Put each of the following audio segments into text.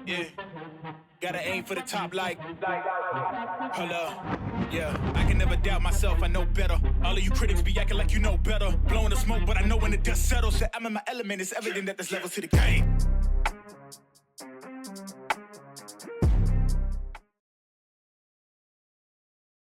Yeah, gotta aim for the top like, hold up. Yeah, I can never doubt myself, I know better. All of you critics be acting like you know better. Blowing the smoke, but I know when the dust settles that I'm in my element. It's evident that there's levels to the game.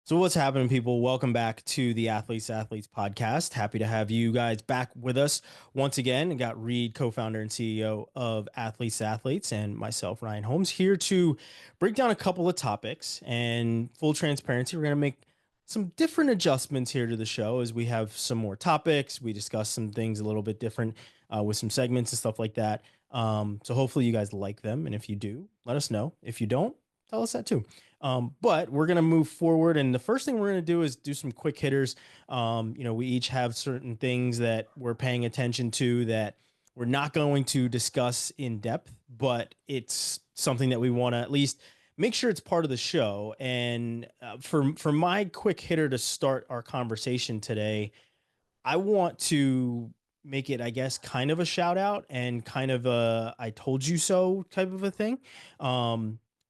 So what's happening, people? Welcome back to the Athletes podcast. Happy to have you guys back with us once again. And got Reid, co-founder and CEO of Athletes, and myself, Ryan Holmes, here to break down a couple of topics. And full transparency, we're going to make some different adjustments here to the show as we have some more topics. We discuss some things a little bit different with some segments and stuff like that. So hopefully you guys like them. And if you do, let us know. If you don't, tell us that too. But we're going to move forward. And the first thing we're going to do is do some quick hitters. We each have certain things that we're paying attention to that we're not going to discuss in depth, but it's something that we want to at least make sure it's part of the show. And for my quick hitter to start our conversation today, I want to make it, I guess, kind of a shout out and kind of a I told you so type of a thing.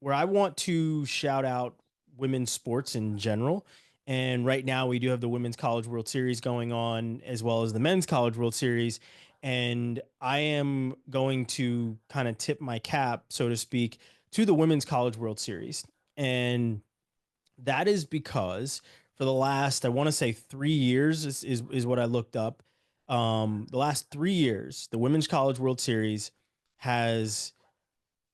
Where I want to shout out women's sports in general. And right now we do have the Women's College World Series going on, as well as the Men's College World Series. And I am going to kind of tip my cap, so to speak, to the Women's College World Series. And that is because for the last, I want to say 3 years is what I looked up. The last 3 years, the Women's College World Series has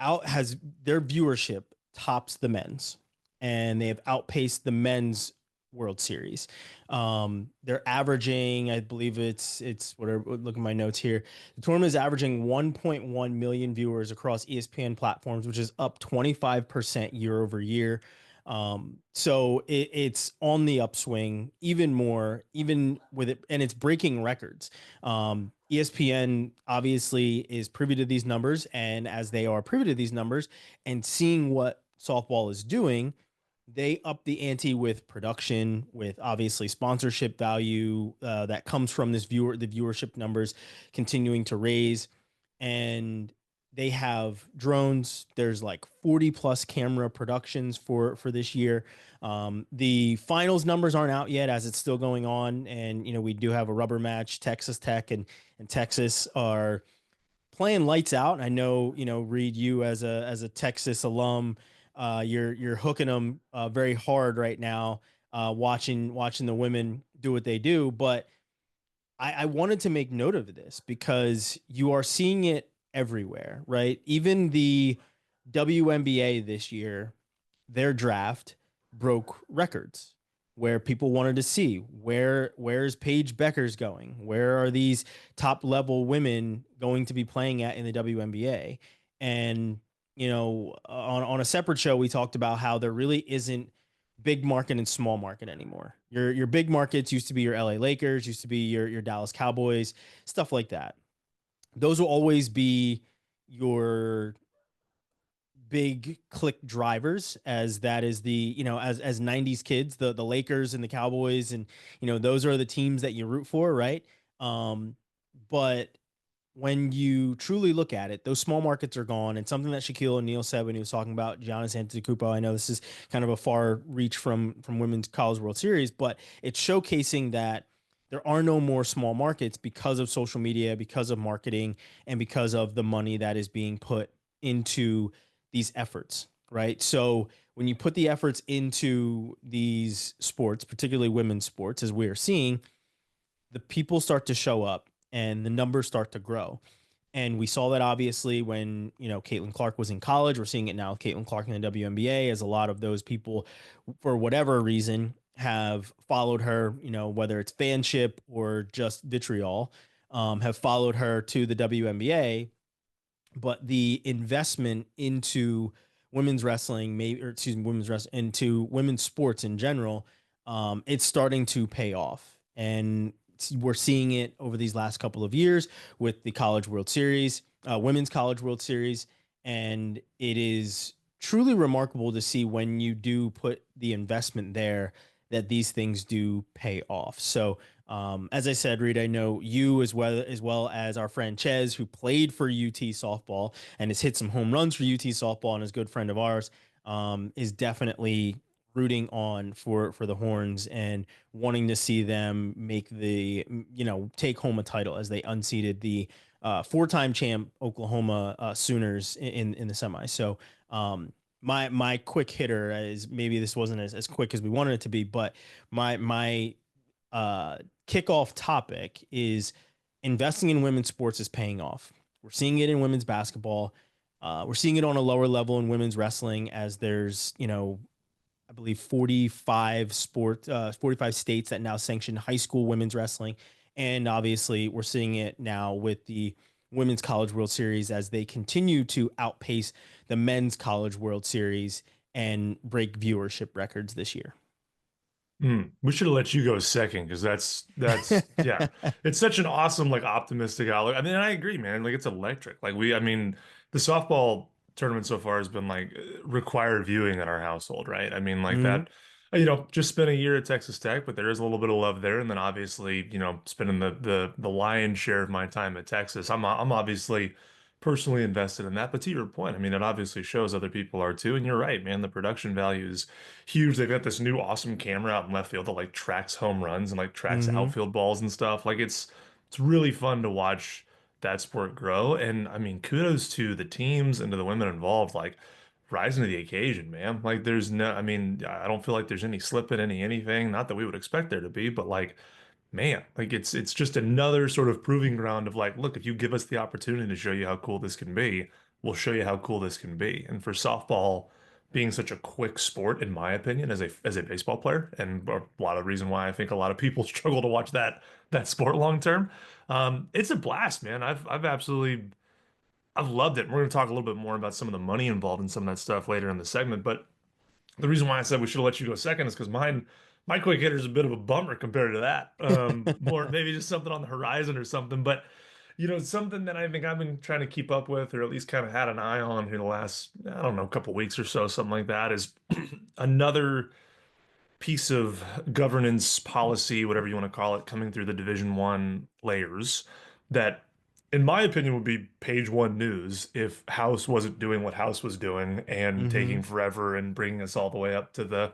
has their viewership tops the men's, and they have outpaced the men's World Series. They're averaging, I believe it's whatever. Look at my notes here. The tournament is averaging 1.1 million viewers across ESPN platforms, which is up 25% year over year. So it's on the upswing even more, even with it, and it's breaking records. ESPN obviously is privy to these numbers, and as they are privy to these numbers and seeing what softball is doing, they up the ante with production, with obviously sponsorship value that comes from the viewership numbers continuing to raise, and they have drones. There's like 40 plus camera productions for this year. The finals numbers aren't out yet as it's still going on, and we do have a rubber match. Texas Tech and Texas are playing lights out. I know, Reid, you as a Texas alum, you're hooking them very hard right now, watching the women do what they do. But I wanted to make note of this because you are seeing it everywhere, right? Even the WNBA this year, their draft broke records where people wanted to see where's Paige Becker's going? Where are these top level women going to be playing at in the WNBA? And on a separate show, we talked about how there really isn't big market and small market anymore. Your big markets used to be your LA Lakers, used to be your Dallas Cowboys, stuff like that. Those will always be your big click drivers, as that is the as 90s kids, the Lakers and the Cowboys, and those are the teams that you root for, right? But when you truly look at it, those small markets are gone. And something that Shaquille O'Neal said when he was talking about Giannis Antetokounmpo, I know this is kind of a far reach from Women's College World Series, but it's showcasing that there are no more small markets because of social media, because of marketing, and because of the money that is being put into these efforts, right? So when you put the efforts into these sports, particularly women's sports, as we are seeing, the people start to show up and the numbers start to grow. And we saw that obviously when, Caitlin Clark was in college. We're seeing it now with Caitlin Clark in the WNBA, as a lot of those people, for whatever reason, have followed her, whether it's fanship or just vitriol, have followed her to the WNBA. But the investment into women's wrestling, into women's sports in general, it's starting to pay off. And we're seeing it over these last couple of years with the College World Series, Women's College World Series. And it is truly remarkable to see when you do put the investment there that these things do pay off. So, as I said, Reid, I know you as well as our friend Ches, who played for UT softball and has hit some home runs for UT softball and is a good friend of ours, is definitely rooting on for the Horns and wanting to see them make the take home a title as they unseated the four-time champ Oklahoma Sooners in the semi. So my quick hitter is, maybe this wasn't as quick as we wanted it to be, but my kickoff topic is investing in women's sports is paying off. We're seeing it in women's basketball. We're seeing it on a lower level in women's wrestling, as there's, I believe 45 states that now sanction high school women's wrestling. And obviously we're seeing it now with the Women's College World Series as they continue to outpace the Men's College World Series and break viewership records this year. We should have let you go second because that's yeah. It's such an awesome, like, optimistic outlook. I mean, I agree, man. Like, it's electric. I mean, the softball tournament so far has been like required viewing in our household, right? I mean, like Mhm. that, just spent a year at Texas Tech, but there is a little bit of love there. And then obviously, spending the lion's share of my time at Texas, I'm obviously personally invested in that. But to your point, I mean, it obviously shows other people are too. And you're right, man. The production value is huge. They've got this new awesome camera out in left field that like tracks home runs and like tracks Mhm. outfield balls and stuff. Like it's really fun to watch that sport grow. And I mean, kudos to the teams and to the women involved, like rising to the occasion, man. Like there's no, I mean, I don't feel like there's any slip in anything. Not that we would expect there to be, but like, man, like it's just another sort of proving ground of like, look, if you give us the opportunity to show you how cool this can be, we'll show you how cool this can be. And for softball being such a quick sport, in my opinion, as a baseball player, and a lot of the reason why I think a lot of people struggle to watch that sport long term, it's a blast, man. I've loved it. We're going to talk a little bit more about some of the money involved in some of that stuff later in the segment, but the reason why I said we should have let you go second is because my quick hitter is a bit of a bummer compared to that. More maybe just something on the horizon or something. But something that I think I've been trying to keep up with, or at least kind of had an eye on here the last, I don't know, couple weeks or so, something like that, is another piece of governance policy, whatever you want to call it, coming through the Division One layers that, in my opinion, would be page one news if House wasn't doing what House was doing and taking Mhm. forever and bringing us all the way up to the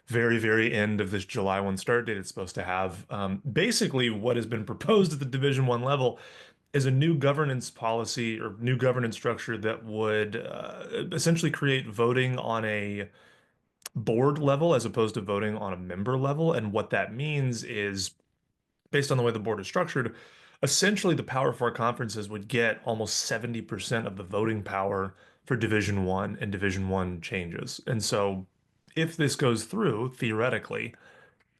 very, very end of this July 1 start date it's supposed to have. Basically, what has been proposed at the Division One level is a new governance policy or new governance structure that would essentially create voting on a board level as opposed to voting on a member level. And what that means is, based on the way the board is structured, essentially the Power Four conferences would get almost 70% of the voting power for Division One and Division One changes. And so if this goes through, theoretically,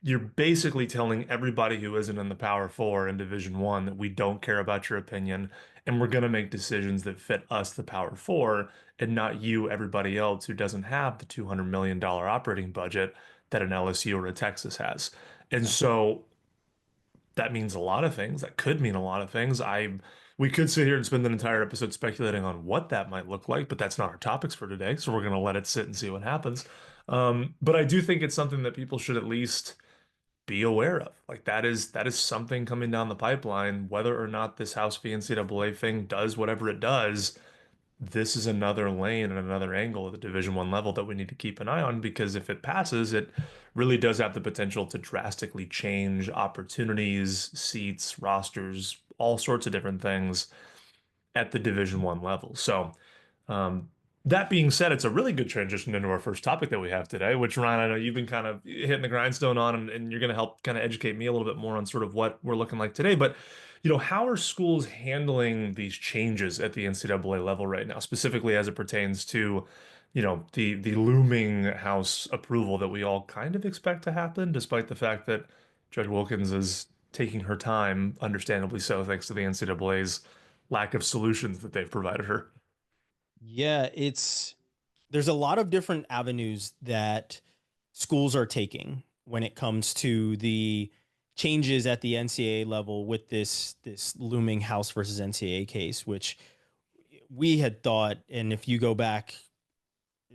you're basically telling everybody who isn't in the Power Four in Division One that we don't care about your opinion and we're going to make decisions that fit us, the Power Four, and not you, everybody else who doesn't have the $200 million operating budget that an LSU or a Texas has. And so that means a lot of things. That could mean a lot of things. We could sit here and spend an entire episode speculating on what that might look like, but that's not our topics for today. So we're going to let it sit and see what happens. But I do think it's something that people should at least be aware of. Like that is something coming down the pipeline, whether or not this House v NCAA thing does whatever it does. This is another lane and another angle at the Division One level that we need to keep an eye on because if it passes, it really does have the potential to drastically change opportunities, seats, rosters, all sorts of different things at the Division One level. So, um, that being said, it's a really good transition into our first topic that we have today, which, Ryan, I know you've been kind of hitting the grindstone on, and you're going to help kind of educate me a little bit more on sort of what we're looking like today. But, how are schools handling these changes at the NCAA level right now, specifically as it pertains to, the looming House approval that we all kind of expect to happen, despite the fact that Judge Wilkins is taking her time, understandably so, thanks to the NCAA's lack of solutions that they've provided her. Yeah, there's a lot of different avenues that schools are taking when it comes to the changes at the NCAA level with this looming House versus NCAA case, which we had thought, and if you go back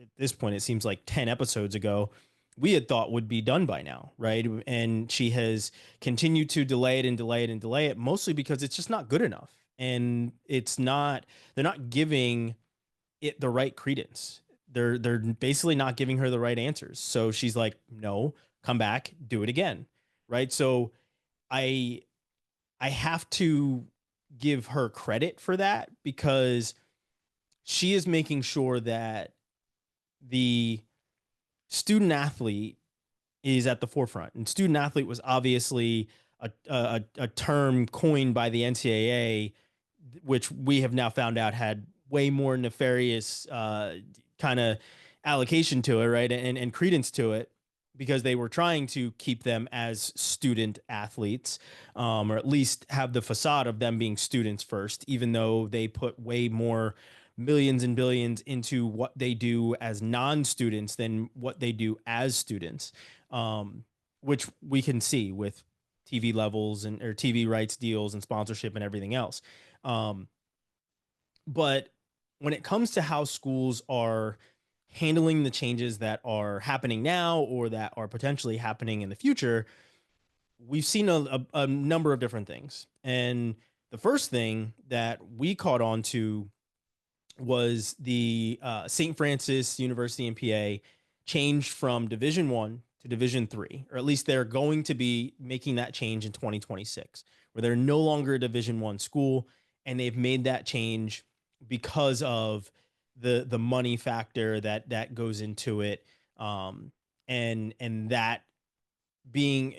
at this point, it seems like 10 episodes ago, we had thought would be done by now, right? And she has continued to delay it and delay it and delay it, mostly because it's just not good enough. And they're not giving it the right credence. They're basically not giving her the right answers. So she's like, no, come back, do it again. Right. So I I have to give her credit for that because she is making sure that the student athlete is at the forefront. And student athlete was obviously a term coined by the NCAA, which we have now found out had way more nefarious kind of allocation to it, right? And credence to it because they were trying to keep them as student athletes, or at least have the facade of them being students first, even though they put way more millions and billions into what they do as non-students than what they do as students, um, which we can see with TV levels and or TV rights deals and sponsorship and everything else. Um, but when it comes to how schools are handling the changes that are happening now or that are potentially happening in the future, we've seen a number of different things. And the first thing that we caught on to was the St. Francis University in PA changed from Division 1 to Division 3, or at least they're going to be making that change in 2026, where they're no longer a Division 1 school, and they've made that change because of the money factor that goes into it, and that being,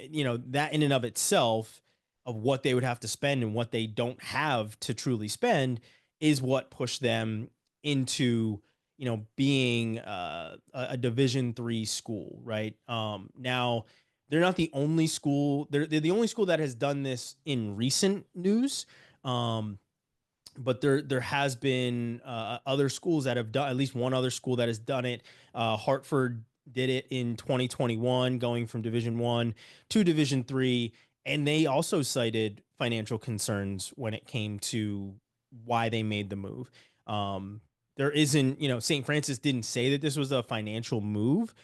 that in and of itself of what they would have to spend and what they don't have to truly spend is what pushed them into, being a Division 3 school, right? Now they're not the only school. They're the only school that has done this in recent news. But there has been other schools that have done, at least one other school that has done it. Hartford did it in 2021, going from Division 1 to Division 3, and they also cited financial concerns when it came to why they made the move. There isn't, St. Francis didn't say that this was a financial move,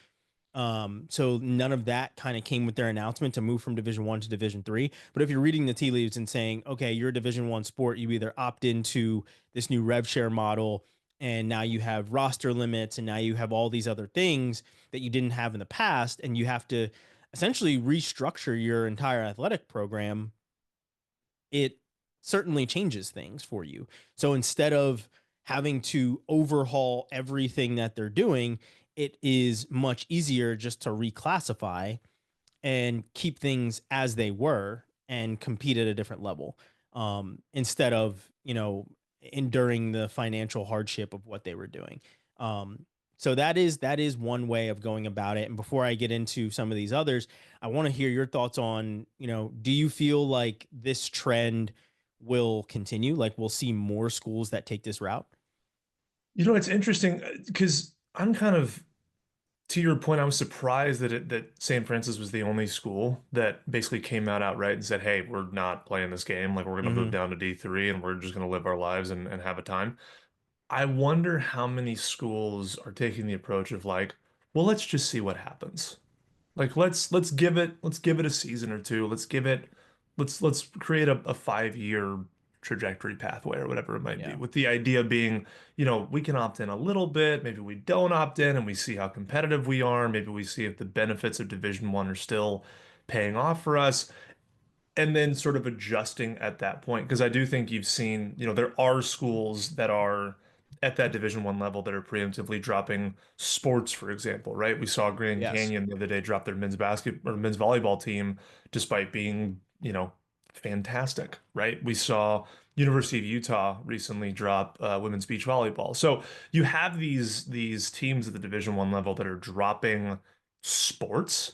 so none of that kind of came with their announcement to move from Division 1 to Division 3. But if you're reading the tea leaves and saying, okay, you're a Division 1 sport, you either opt into this new rev share model, and now you have roster limits, and now you have all these other things that you didn't have in the past, and you have to essentially restructure your entire athletic program, it certainly changes things for you. So instead of having to overhaul everything that they're doing, it is much easier just to reclassify and keep things as they were and compete at a different level, instead of, enduring the financial hardship of what they were doing. So that is one way of going about it. And before I get into some of these others, I want to hear your thoughts on, do you feel like this trend will continue? Like we'll see more schools that take this route? It's interesting because I'm kind of to your point. I was surprised that St. Francis was the only school that basically came out outright and said, "Hey, we're not playing this game. Like we're going to move Mm-hmm. down to D3 and we're just going to live our lives and have a time." I wonder how many schools are taking the approach of like, well, let's just see what happens. Like let's give it a season or two. Let's create a 5 year trajectory pathway or whatever it might be. Yeah. With the idea being, we can opt in a little bit, maybe we don't opt in and we see how competitive we are. Maybe we see if the benefits of Division 1 are still paying off for us and then sort of adjusting at that point. Because I do think you've seen, there are schools that are at that Division 1 level that are preemptively dropping sports, for example, right? We saw Grand Yes. Canyon the other day drop their men's basketball or men's volleyball team despite being, fantastic, right? We saw University of Utah recently drop women's beach volleyball. So you have these teams at the Division 1 level that are dropping sports,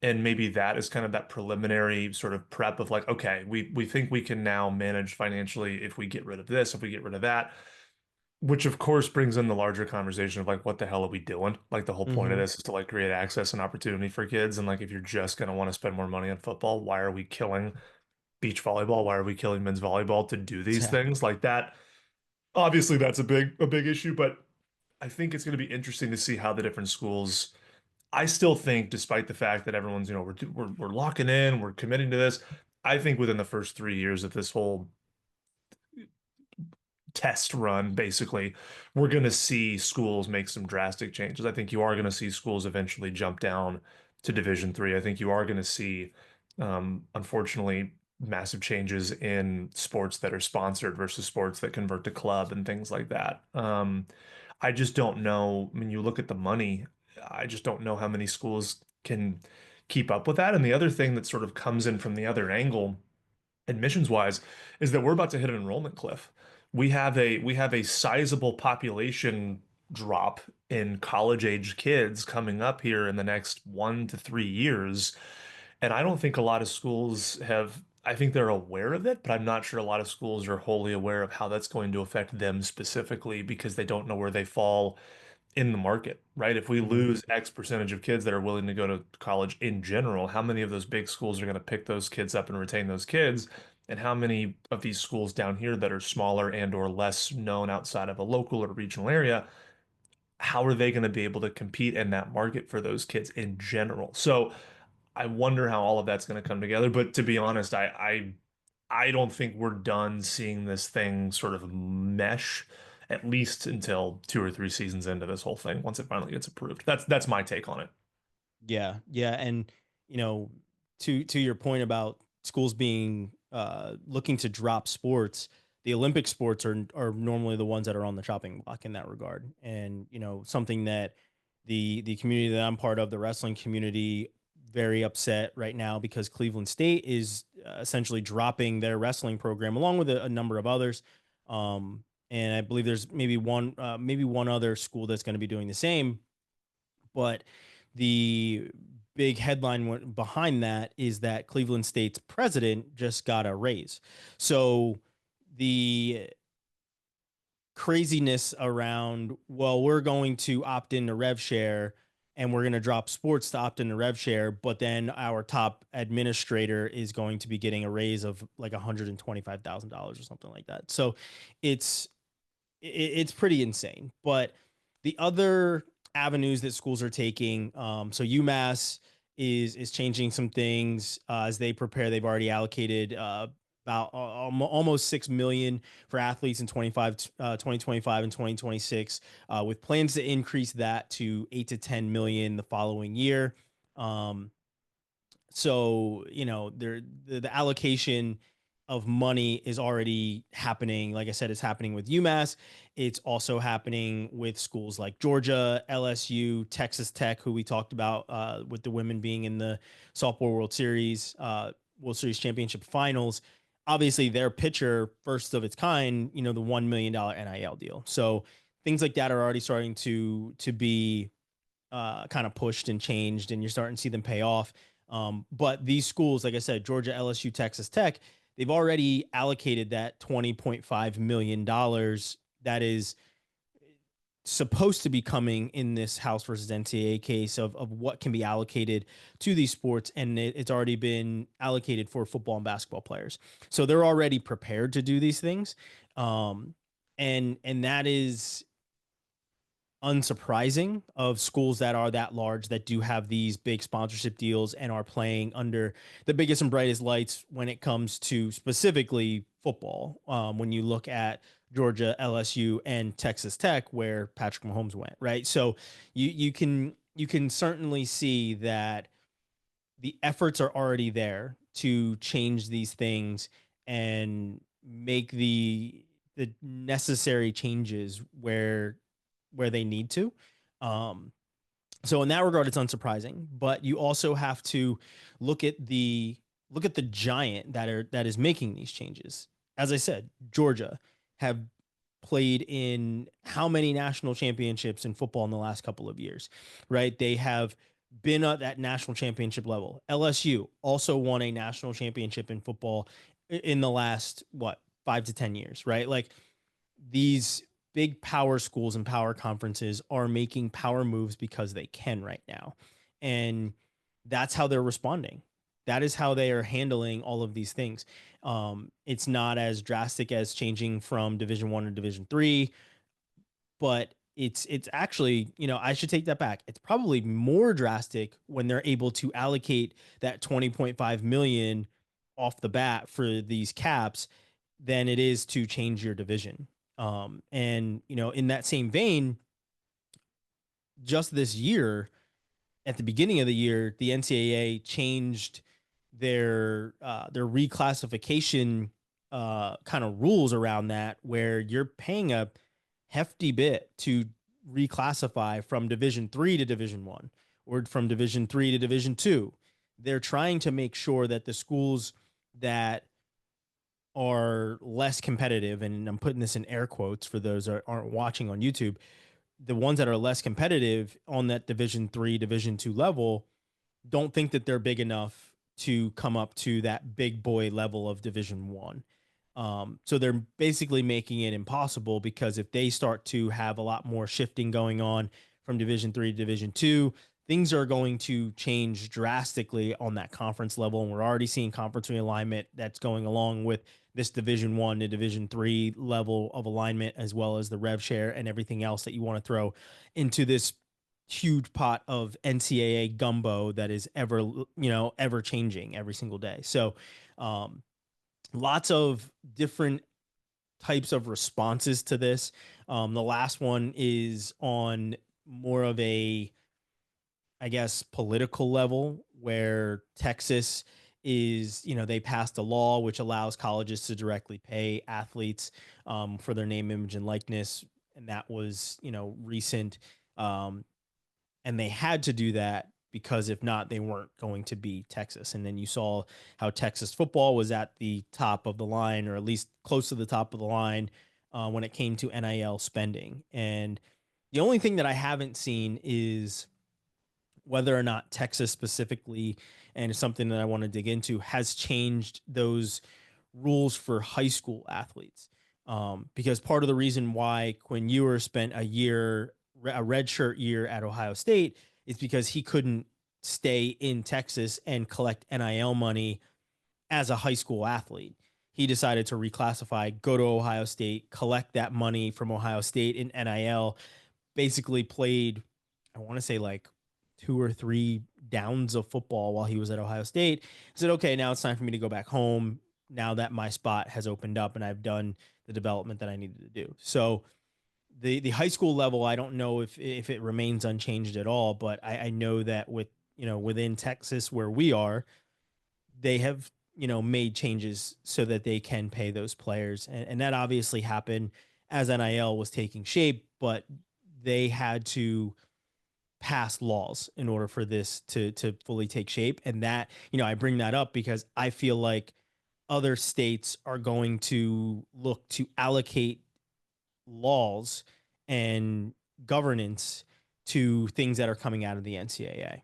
and maybe that is kind of that preliminary sort of prep of like, okay, we think we can now manage financially if we get rid of this, if we get rid of that, which of course brings in the larger conversation of like, what the hell are we doing? Like the whole point of Mm-hmm. this is to like create access and opportunity for kids. And like, if you're just going to want to spend more money on football, why are we killing beach volleyball? Why are we killing men's volleyball to do these Exactly. things like that? Obviously, that's a big issue, but I think it's going to be interesting to see how the different schools I still think, despite the fact that everyone's, we're locking in, we're committing to this, I think within the first 3 years of this whole test run, basically, we're going to see schools make some drastic changes. I think you are going to see schools eventually jump down to Division III. I think you are going to see, unfortunately, massive changes in sports that are sponsored versus sports that convert to club and things like that. I just don't know. I mean, you look at the money, I just don't know how many schools can keep up with that. And the other thing that sort of comes in from the other angle, admissions wise, is that we're about to hit an enrollment cliff. We have a sizable population drop in college age kids coming up here in the next 1 to 3 years. And I don't think a lot of schools have, I think they're aware of it, but I'm not sure a lot of schools are wholly aware of how that's going to affect them specifically because they don't know where they fall in the market, right? If we Mhm. lose X percentage of kids that are willing to go to college in general, how many of those big schools are going to pick those kids up and retain those kids? And how many of these schools down here that are smaller and or less known outside of a local or regional area, how are they going to be able to compete in that market for those kids in general? So I wonder how all of that's going to come together. But to be honest, I don't think we're done seeing this thing sort of mesh, at least until 2 or 3 seasons into this whole thing, once it finally gets approved. That's my take on it. Yeah, yeah, and you know, to your point about schools being looking to drop sports, the Olympic sports are normally the ones that are on the chopping block in that regard, and something that the community that I'm part of, the wrestling community, very upset right now because Cleveland State is essentially dropping their wrestling program along with a number of others. And I believe there's maybe one other school that's going to be doing the same, but the big headline behind that is that Cleveland State's president just got a raise. So the craziness around, well, we're going to opt into rev share and we're going to drop sports to opt into rev share, but then our top administrator is going to be getting a raise of like $125,000 or something like that. So it's it's pretty insane. But the other avenues that schools are taking, so UMass is changing some things as they prepare. They've already allocated about almost 6 million for athletes in 2025 and 2026, with plans to increase that to 8 to 10 million the following year. Um, so the allocation of money is already happening. Like I said, it's happening with UMass. It's also happening with schools like Georgia, LSU, Texas Tech, who we talked about with the women being in the softball World Series championship finals. Obviously, their pitcher, first of its kind, the $1 million NIL deal. So things like that are already starting to be kind of pushed and changed, and you're starting to see them pay off. But these schools, like I said, Georgia, LSU, Texas Tech, they've already allocated that $20.5 million that is supposed to be coming in this House versus NCAA case of what can be allocated to these sports. And it's already been allocated for football and basketball players. So they're already prepared to do these things. And that is unsurprising of schools that are that large that do have these big sponsorship deals and are playing under the biggest and brightest lights when it comes to specifically football. When you look at Georgia, LSU, and Texas Tech, where Patrick Mahomes went, right? So you can certainly see that the efforts are already there to change these things and make the necessary changes where they need to. Um, so in that regard, it's unsurprising. But you also have to look at the giant that is making these changes. As I said, Georgia have played in how many national championships in football in the last couple of years, right? They have been at that national championship level. LSU also won a national championship in football in the last, what, 5 to 10 years, right? Like, these big power schools and power conferences are making power moves because they can right now. And that's how they're responding. That is how they are handling all of these things. It's not as drastic as changing from Division 1 to Division 3, but it's actually, I should take that back. It's probably more drastic when they're able to allocate that 20.5 million off the bat for these caps than it is to change your division. And in that same vein, just this year, at the beginning of the year, the NCAA changed their reclassification kind of rules around that, where you're paying a hefty bit to reclassify from Division 3 to Division 1 or from Division 3 to Division 2. They're trying to make sure that the schools that are less competitive, and I'm putting this in air quotes for those that aren't watching on YouTube, the ones that are less competitive on that Division 3, Division 2 level don't think that they're big enough to come up to that big boy level of Division 1. So they're basically making it impossible, because if they start to have a lot more shifting going on from Division 3 to Division 2, things are going to change drastically on that conference level. And we're already seeing conference realignment that's going along with this Division 1 to Division 3 level of alignment, as well as the rev share and everything else that you want to throw into this huge pot of NCAA gumbo that is ever changing every single day. So, lots of different types of responses to this. The last one is on more of a, I guess, political level, where Texas is, they passed a law which allows colleges to directly pay athletes for their name, image, and likeness. And that was, recent. And they had to do that because if not, they weren't going to be Texas. And then you saw how Texas football was at the top of the line, or at least close to the top of the line, when it came to NIL spending. And the only thing that I haven't seen is whether or not Texas specifically, and it's something that I want to dig into, has changed those rules for high school athletes. Because part of the reason why Quinn Ewers spent a redshirt year at Ohio State is because he couldn't stay in Texas and collect NIL money as a high school athlete. He decided to reclassify, go to Ohio State, collect that money from Ohio State in NIL, basically played, I want to say, like 2 or 3 downs of football while he was at Ohio State. I said, okay, now it's time for me to go back home, now that my spot has opened up and I've done the development that I needed to do. So the high school level, I don't know if it remains unchanged at all, but I know that within Texas where we are, they have made changes so that they can pay those players, and that obviously happened as NIL was taking shape, but they had to pass laws in order for this to fully take shape. And that, I bring that up because I feel like other states are going to look to allocate laws and governance to things that are coming out of the NCAA.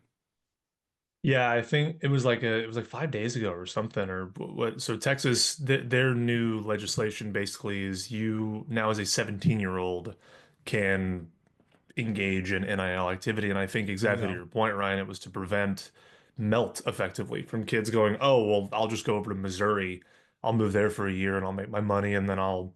Yeah, I think it was like 5 days ago or something, or what. So Texas, their new legislation basically is you now as a 17-year-old can engage in NIL activity. And I think exactly to Bingo. your point, Ryan, it was to prevent melt effectively from kids going, oh, well, I'll just go over to Missouri. I'll move there for a year and I'll make my money and then I'll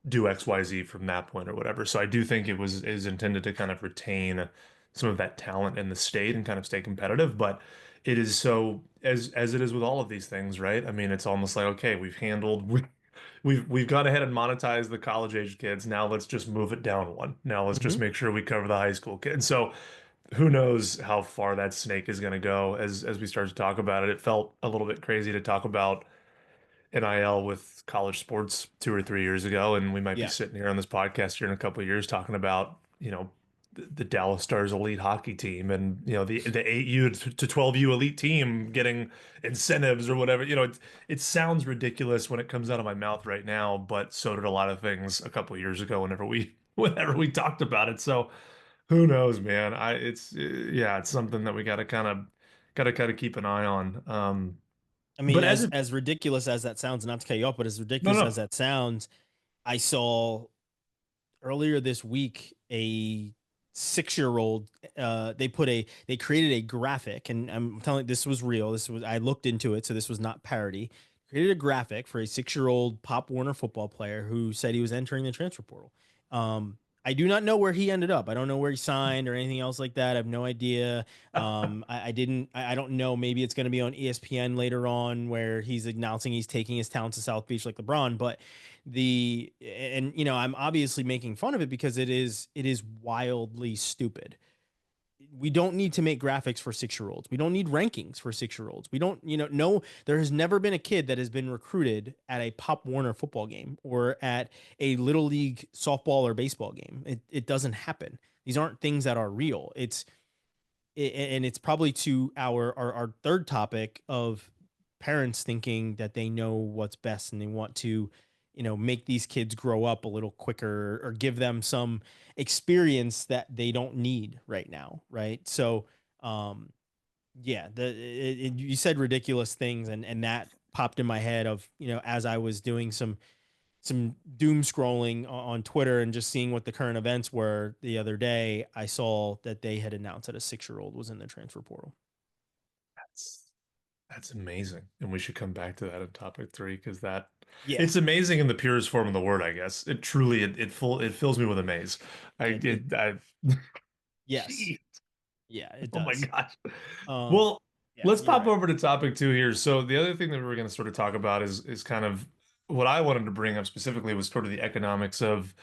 do XYZ from that point or whatever. So I do think it was is intended to kind of retain some of that talent in the state and kind of stay competitive. But it is so as it is with all of these things, right? I mean, it's almost like, okay, we've gone ahead and monetized the college age kids. Now let's just move it down one. Now let's just Mm-hmm. make sure we cover the high school kids. So who knows how far that snake is going to go as we start to talk about it. It felt a little bit crazy to talk about NIL with college sports 2 or 3 years ago, and we might be Yeah. sitting here on this podcast here in a couple of years talking about, the Dallas Stars elite hockey team and the 8U to 12U elite team getting incentives or whatever. It sounds ridiculous when it comes out of my mouth right now, but so did a lot of things a couple of years ago whenever we talked about it. So who knows, man? It's something that we gotta kind of keep an eye on. I But mean, as as ridiculous as that sounds, not to cut you off, but as no, ridiculous as no. that sounds, I saw earlier this week a 6-year old, they created a graphic, and I'm telling you, this was real. I looked into it, so this was not parody. Created a graphic for a 6-year old Pop Warner football player who said he was entering the transfer portal. I do not know where he ended up. I don't know where he signed or anything else like that. I have no idea. I didn't. I don't know. Maybe it's going to be on ESPN later on, where he's announcing he's taking his talents to South Beach like LeBron. But I'm obviously making fun of it because it is wildly stupid. We don't need to make graphics for 6 year olds. We don't need rankings for 6 year olds. We don't, no, there has never been a kid that has been recruited at a Pop Warner football game or at a little league softball or baseball game. It doesn't happen. These aren't things that are real. And it's probably to our third topic of parents thinking that they know what's best and they want to make these kids grow up a little quicker or give them some experience that they don't need right now, right? So yeah, you said ridiculous things, and that popped in my head of as I was doing some doom scrolling on Twitter and just seeing what the current events were the other day. I saw that they had announced that a 6 year old was in the transfer portal. That's that's amazing. And we should come back to that in topic three because that Yeah, it's amazing in the purest form of the word, I guess. It truly it fills me with amaze. yeah, I yes, Gee, yeah, it oh my does. gosh. Um, Well, yeah, let's you're pop right. over to topic two here. So the other thing that we're going to sort of talk about is kind of what I wanted to bring up specifically was sort of the economics of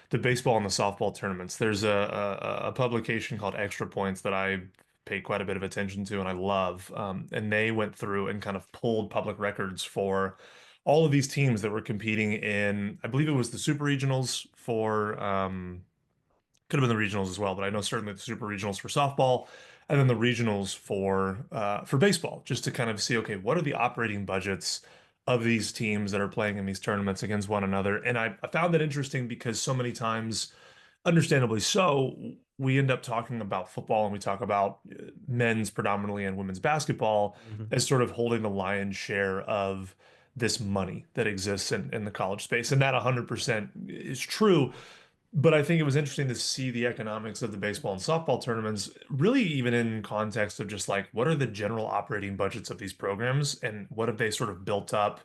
the baseball and the softball tournaments. There's a publication called Extra Points that I pay quite a bit of attention to and I love. And they went through and kind of pulled public records for all of these teams that were competing in, I believe it was the super regionals for could have been the regionals as well, but I know certainly the super regionals for softball, and then the regionals for baseball, just to kind of see, okay, what are the operating budgets of these teams that are playing in these tournaments against one another? And I found that interesting because so many times, understandably so, we end up talking about football and we talk about men's predominantly and women's basketball Mhm. as sort of holding the lion's share of this money that exists in the college space. And that 100% is true. But I think it was interesting to see the economics of the baseball and softball tournaments, really even in context of just like what are the general operating budgets of these programs and what have they sort of built up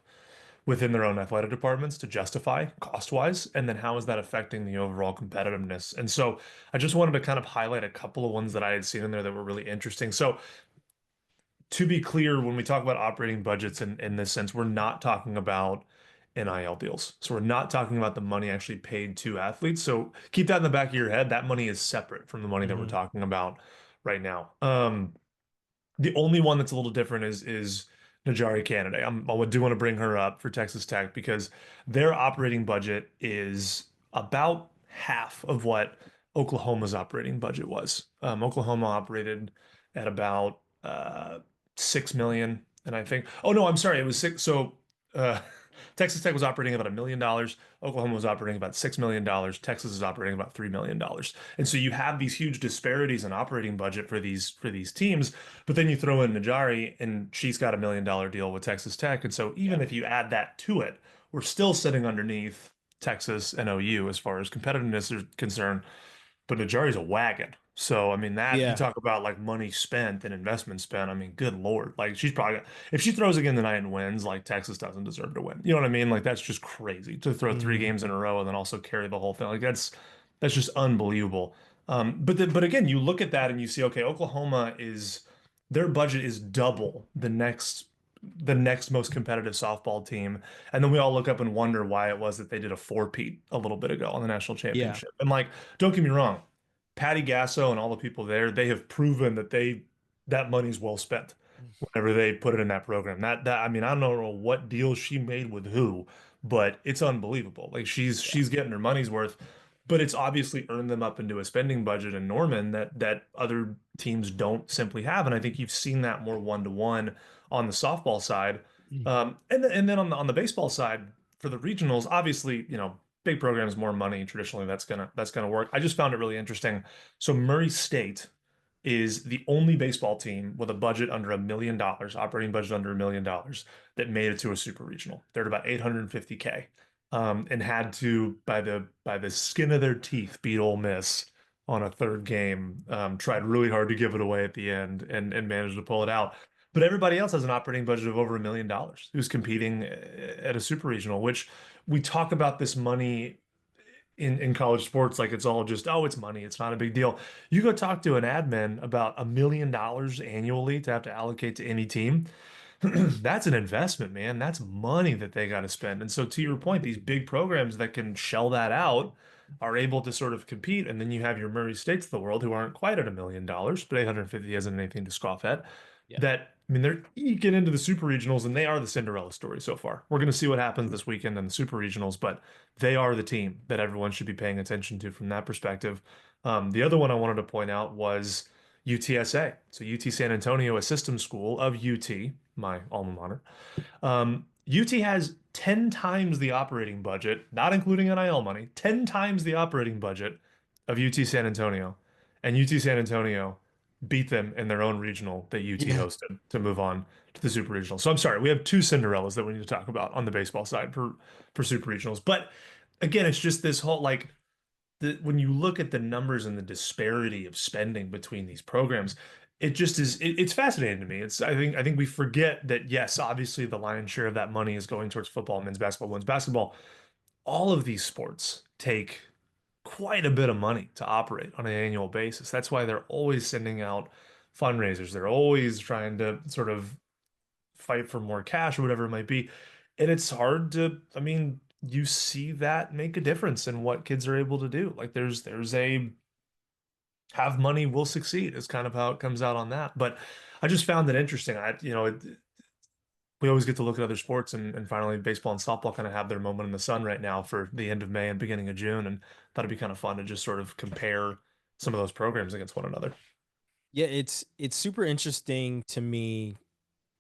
within their own athletic departments to justify cost-wise, and then how is that affecting the overall competitiveness? And so I just wanted to kind of highlight a couple of ones that I had seen in there that were really interesting. So to be clear, when we talk about operating budgets in this sense, we're not talking about NIL deals. So we're not talking about the money actually paid to athletes. So keep that in the back of your head. That money is separate from the money that we're Mhm. talking about right now. The only one that's a little different is Najari Canaday. I do want to bring her up for Texas Tech because their operating budget is about half of what Oklahoma's operating budget was. Oklahoma operated at about 6 million, and I think. Oh no, I'm sorry, it was six. So uh, Texas Tech was operating about $1 million. Oklahoma was operating about $6 million. Texas is operating about $3 million. And so you have these huge disparities in operating budget for these teams. But then you throw in Najari, and she's got $1 million deal with Texas Tech. And so Yeah. even if you add that to it, we're still sitting underneath Texas and OU as far as competitiveness is concerned. But Najari's a wagon. So, I mean, that you Yeah. talk about like money spent and investment spent. I mean, good Lord. Like, she's probably, if she throws again tonight and wins, like, Texas doesn't deserve to win. You know what I mean? Like, that's just crazy to throw three Mhm. games in a row and then also carry the whole thing. Like, that's just unbelievable. But again, you look at that and you see, okay, Oklahoma is their budget is double the next most competitive softball team. And then we all look up and wonder why it was that they did a four-peat a little bit ago on the national Yeah. championship. And like, don't get me wrong, Patty Gasso and all the people there, they have proven that money's well spent whenever they put it in that program. That I mean, I don't know what deal she made with who, but it's unbelievable. Like Yeah. she's getting her money's worth, but it's obviously earned them up into a spending budget in Norman that other teams don't simply have. And I think you've seen that more one to one on the softball side. And then on the baseball side for the regionals, obviously, big programs, more money. Traditionally, that's gonna work. I just found it really interesting. So Murray State is the only baseball team with a budget under $1 million, operating budget under $1 million, that made it to a super regional. They're at about 850K, and had to by the skin of their teeth beat Ole Miss on a third game. Tried really hard to give it away at the end and managed to pull it out. But everybody else has an operating budget of over $1 million who's competing at a super regional, which we talk about this money in college sports, like it's all just, oh, it's money. It's not a big deal. You go talk to an admin about $1 million annually to have to allocate to any team. That's an investment, man. That's money that they got to spend. And so to your point, these big programs that can shell that out are able to sort of compete. And then you have your Murray States of the world who aren't quite at $1 million, but 850 isn't anything to scoff at. Yeah. That, I mean, you get into the super regionals and they are the Cinderella story so far. We're going to see what happens this weekend in the super regionals, but they are the team that everyone should be paying attention to from that perspective. The other one I wanted to point out was UTSA. So UT San Antonio, a system school of UT, my alma mater. UT has 10 times the operating budget, not including NIL money, 10 times the operating budget of UT San Antonio. And UT San Antonio beat them in their own regional that UT Yeah. hosted to move on to the Super Regional. So I'm sorry, we have two Cinderellas that we need to talk about on the baseball side for Super Regionals. But again, it's just this whole like when you look at the numbers and the disparity of spending between these programs, it just is it's fascinating to me. It's I think we forget that yes, obviously the lion's share of that money is going towards football, men's basketball, women's basketball. All of these sports take quite a bit of money to operate on an annual basis. That's why they're always sending out fundraisers. They're always trying to sort of fight for more cash or whatever it might be. And it's hard to, I mean, you see that make a difference in what kids are able to do. Like there's a have money will succeed is kind of how it comes out on that. But I just found it interesting. We always get to look at other sports and finally baseball and softball kind of have their moment in the sun right now for the end of May and beginning of June. And thought it'd be kind of fun to just sort of compare some of those programs against one another. Yeah, it's super interesting to me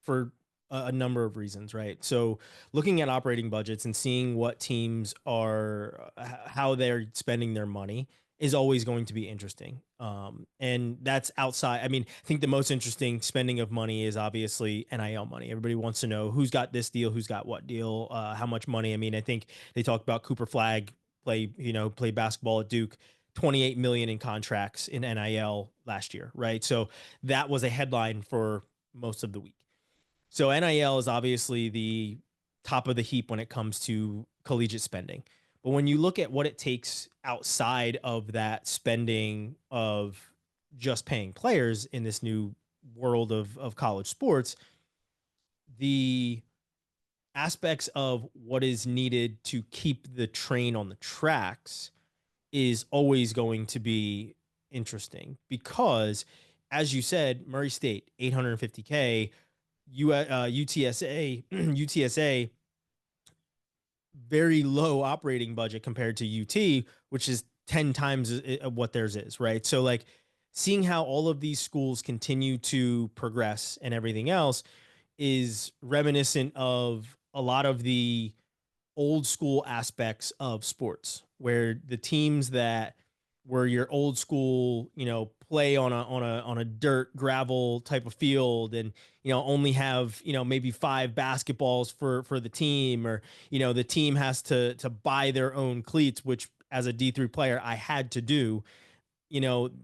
for a number of reasons, right? So looking at operating budgets and seeing what teams are how they're spending their money is always going to be interesting. And that's outside. I mean, I think the most interesting spending of money is obviously NIL money. Everybody wants to know who's got this deal, who's got what deal, how much money. I mean, I think they talked about Cooper Flag play basketball at Duke. 28 million in contracts in NIL last year, right? So that was a headline for most of the week. So NIL is obviously the top of the heap when it comes to collegiate spending. But when you look at what it takes outside of that spending of just paying players in this new world of college sports, the aspects of what is needed to keep the train on the tracks is always going to be interesting because, as you said, Murray State, 850K, UTSA, very low operating budget compared to UT, which is 10 times what theirs is, right? So, like, seeing how all of these schools continue to progress and everything else is reminiscent of a lot of the old school aspects of sports where the teams that were your old school, play on a dirt gravel type of field and, only have, maybe 5 basketballs for the team, or, the team has to buy their own cleats, which as a D3 player, I had to do,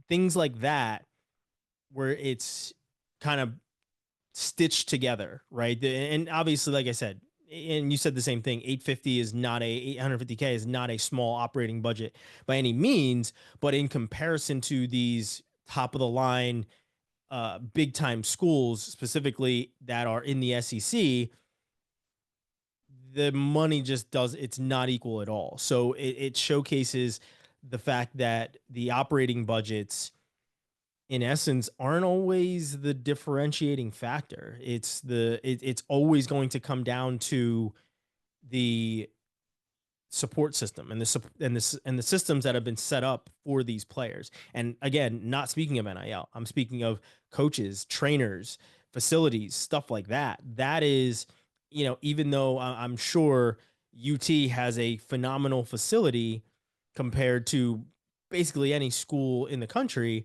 things like that, where it's kind of stitched together, right? And obviously, like I said, and you said the same thing, 850K is not a small operating budget by any means, but in comparison to these top of the line, big time schools specifically that are in the SEC, the money it's not equal at all. So it showcases the fact that the operating budgets in essence aren't always the differentiating factor. It's always going to come down to the support system and the systems that have been set up for these players. And again, not speaking of NIL, I'm speaking of coaches, trainers, facilities, stuff like that. That is, even though I'm sure UT has a phenomenal facility compared to basically any school in the country,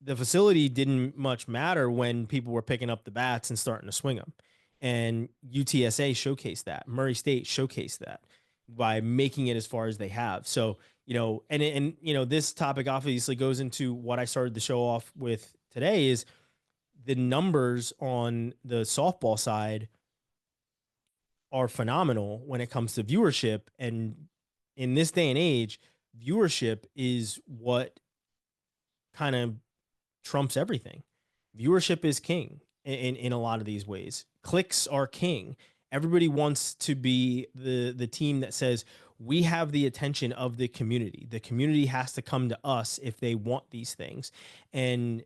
the facility didn't much matter when people were picking up the bats and starting to swing them. And UTSA showcased that. Murray State showcased that by making it as far as they have. So, this topic obviously goes into what I started the show off with today is the numbers on the softball side are phenomenal when it comes to viewership. And in this day and age, viewership is what kind of trumps everything. Viewership is king in a lot of these ways. Clicks are king. Everybody wants to be the team that says we have the attention of the community. The community has to come to us if they want these things. And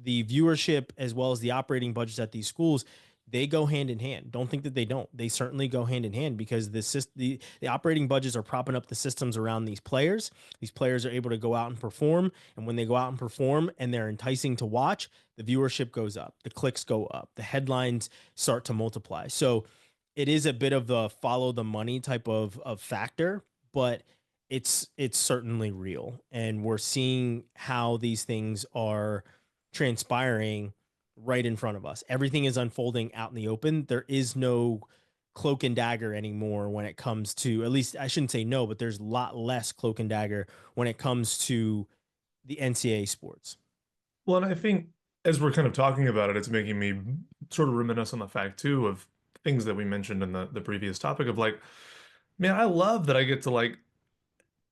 the viewership as well as the operating budgets at these schools, they go hand in hand. Don't think that they don't. They certainly go hand in hand because the operating budgets are propping up the systems around these players. These players are able to go out and perform, and when they go out and perform and they're enticing to watch, the viewership goes up, the clicks go up, the headlines start to multiply. So it is a bit of the follow the money type of factor, but it's certainly real, and we're seeing how these things are transpiring right in front of us. Everything is unfolding out in the open. There is no cloak and dagger anymore when it comes to, at least I shouldn't say no, but there's a lot less cloak and dagger when it comes to the NCAA sports. Well, and I think as we're kind of talking about it, it's making me sort of reminisce on the fact too of things that we mentioned in the previous topic of like, man, I love that I get to like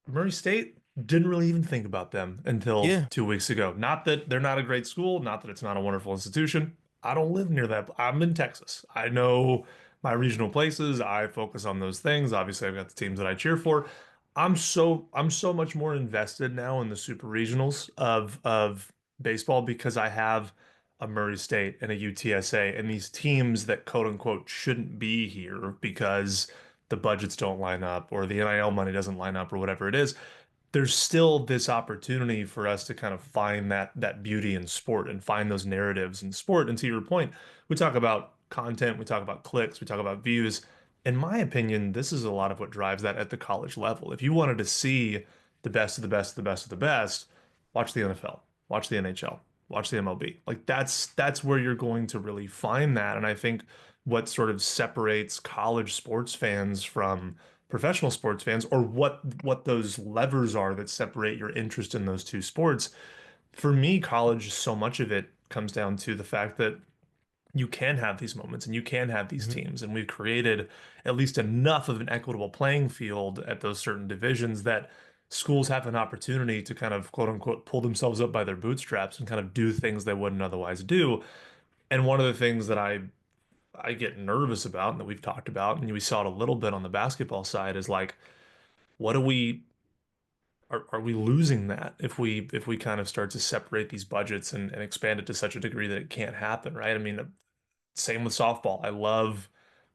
Murray State didn't really even think about them until Yeah. 2 weeks ago. Not that they're not a great school, not that it's not a wonderful institution. I don't live near that. I'm in Texas. I know my regional places. I focus on those things. Obviously, I've got the teams that I cheer for. I'm so much more invested now in the super regionals of baseball because I have a Murray State and a UTSA and these teams that quote unquote shouldn't be here because the budgets don't line up or the NIL money doesn't line up or whatever it is. There's still this opportunity for us to kind of find that beauty in sport and find those narratives in sport. And to your point, we talk about content, we talk about clicks, we talk about views. In my opinion, this is a lot of what drives that at the college level. If you wanted to see the best of the best of the best of the best, watch the NFL, watch the NHL, watch the MLB. Like that's where you're going to really find that. And I think what sort of separates college sports fans from professional sports fans or what those levers are that separate your interest in those two sports. For me, college, so much of it comes down to the fact that you can have these moments and you can have these Mhm. teams. And we've created at least enough of an equitable playing field at those certain divisions that schools have an opportunity to kind of quote unquote pull themselves up by their bootstraps and kind of do things they wouldn't otherwise do. And one of the things that I get nervous about and that we've talked about, and we saw it a little bit on the basketball side, is like, what do we are we losing that if we kind of start to separate these budgets and expand it to such a degree that it can't happen, right? I mean, same with softball. I love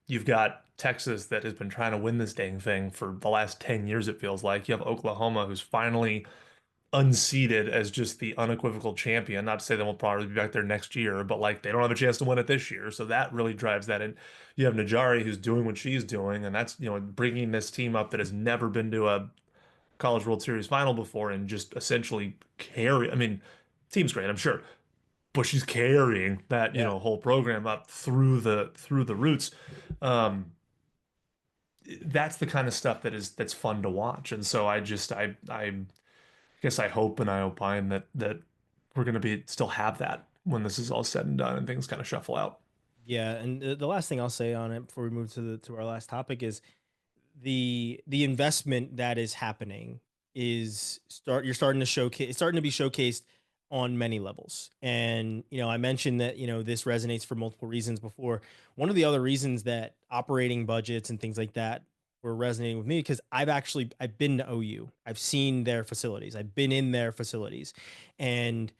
you've got Texas that has been trying to win this dang thing for the last 10 years, it feels like. You have Oklahoma who's finally unseated as just the unequivocal champion. Not to say they won't probably be back there next year, but like they don't have a chance to win it this year. So that really drives that in. You have Najari who's doing what she's doing, and that's, bringing this team up that has never been to a College World Series final before and just essentially carry. I mean, team's great, I'm sure, but she's carrying that, Yeah. whole program up through the roots. Um, that's the kind of stuff that's fun to watch. And so I guess I hope and I opine that we're going to be still have that when this is all said and done and things kind of shuffle out. Yeah, and the last thing I'll say on it before we move to our last topic is the investment that is happening is you're starting to showcase, it's starting to be showcased on many levels. And I mentioned that this resonates for multiple reasons before. One of the other reasons that operating budgets and things like that were resonating with me because I've been to OU. I've seen their facilities. I've been in their facilities. And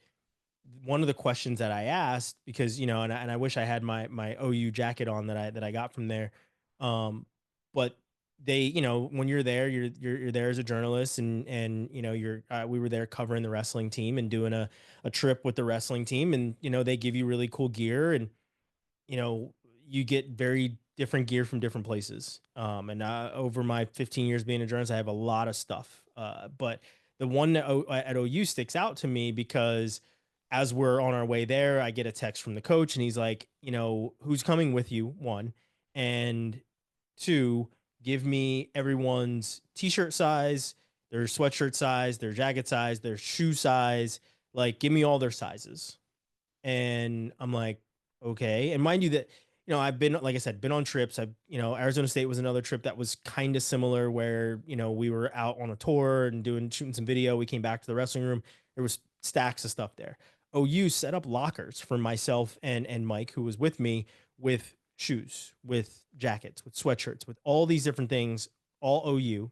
one of the questions that I asked, because and I wish I had my OU jacket on that I got from there, but they, when you're there, you're there as a journalist, and you're we were there covering the wrestling team and doing a trip with the wrestling team, and they give you really cool gear, and you know, you get very different gear from different places. And over my 15 years being a journalist, I have a lot of stuff. But the one at OU sticks out to me because as we're on our way there, I get a text from the coach and he's like, who's coming with you? One. And two, give me everyone's t-shirt size, their sweatshirt size, their jacket size, their shoe size. Like, give me all their sizes. And I'm like, okay. And mind you that, I've been, like I said, been on trips. Arizona State was another trip that was kind of similar where, we were out on a tour and shooting some video. We came back to the wrestling room. There was stacks of stuff there. OU set up lockers for myself and Mike, who was with me, with shoes, with jackets, with sweatshirts, with all these different things, all OU,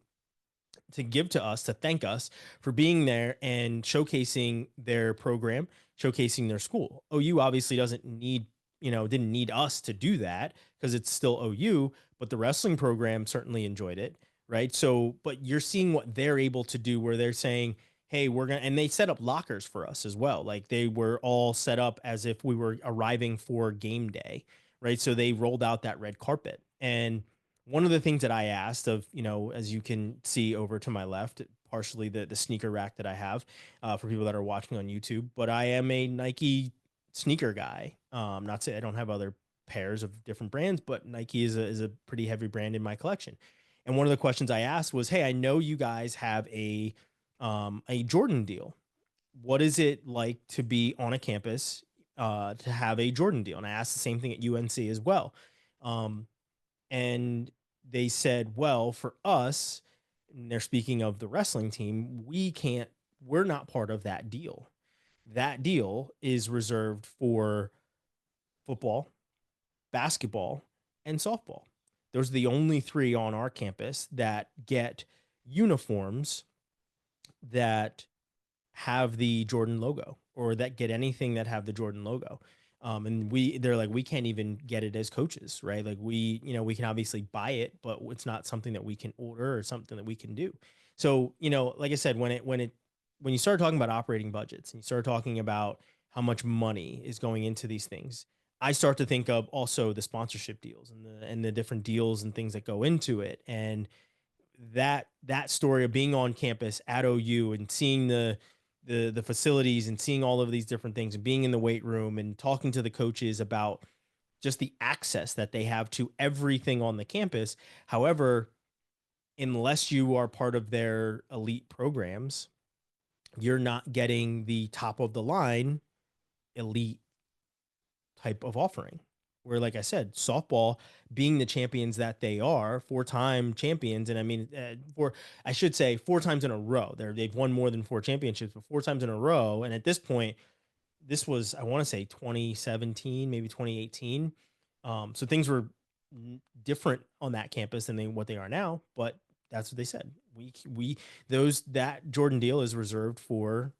to give to us, to thank us for being there and showcasing their program, showcasing their school. OU obviously didn't need us to do that because it's still OU, but the wrestling program certainly enjoyed it. Right. So, but you're seeing what they're able to do where they're saying, hey, and they set up lockers for us as well. Like they were all set up as if we were arriving for game day. Right. So they rolled out that red carpet. And one of the things that I asked of, as you can see over to my left, partially the sneaker rack that I have for people that are watching on YouTube, but I am a Nike sneaker guy. Not say I don't have other pairs of different brands, but Nike is a pretty heavy brand in my collection. And one of the questions I asked was, hey, I know you guys have a Jordan deal. What is it like to be on a campus to have a Jordan deal? And I asked the same thing at UNC as well. And they said, well, for us, and they're speaking of the wrestling team, we're not part of that deal. That deal is reserved for football, basketball, and softball. Those are the only three on our campus that get uniforms that have the Jordan logo or that get anything that have the Jordan logo. And they're like, we can't even get it as coaches, right? Like we can obviously buy it, but it's not something that we can order or something that we can do. So, like I said, when you start talking about operating budgets and you start talking about how much money is going into these things, I start to think of also the sponsorship deals and the different deals and things that go into it. And that story of being on campus at OU and seeing the facilities and seeing all of these different things and being in the weight room and talking to the coaches about just the access that they have to everything on the campus. However, unless you are part of their elite programs, you're not getting the top of the line elite type of offering. Where, like I said, softball being the champions that they are, 4-time champions, and I mean, I should say 4 times in a row. They've won more than 4 championships, but 4 times in a row. And at this point, this was, I want to say 2017, maybe 2018. So things were different on that campus than what they are now. But that's what they said. That Jordan deal is reserved for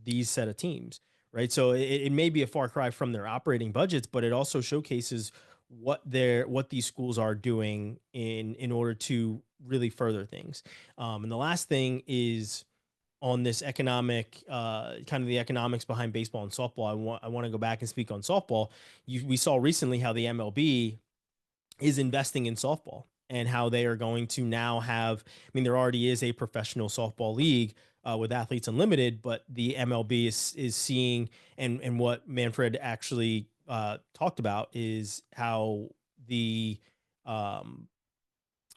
these set of teams. Right. So it may be a far cry from their operating budgets, but it also showcases what these schools are doing in order to really further things. And the last thing is on this economic, kind of the economics behind baseball and softball. I want to go back and speak on softball. We saw recently how the MLB is investing in softball and how they are going to now have, I mean, there already is a professional softball league with Athletes Unlimited, but the MLB is seeing, and what Manfred actually talked about is how the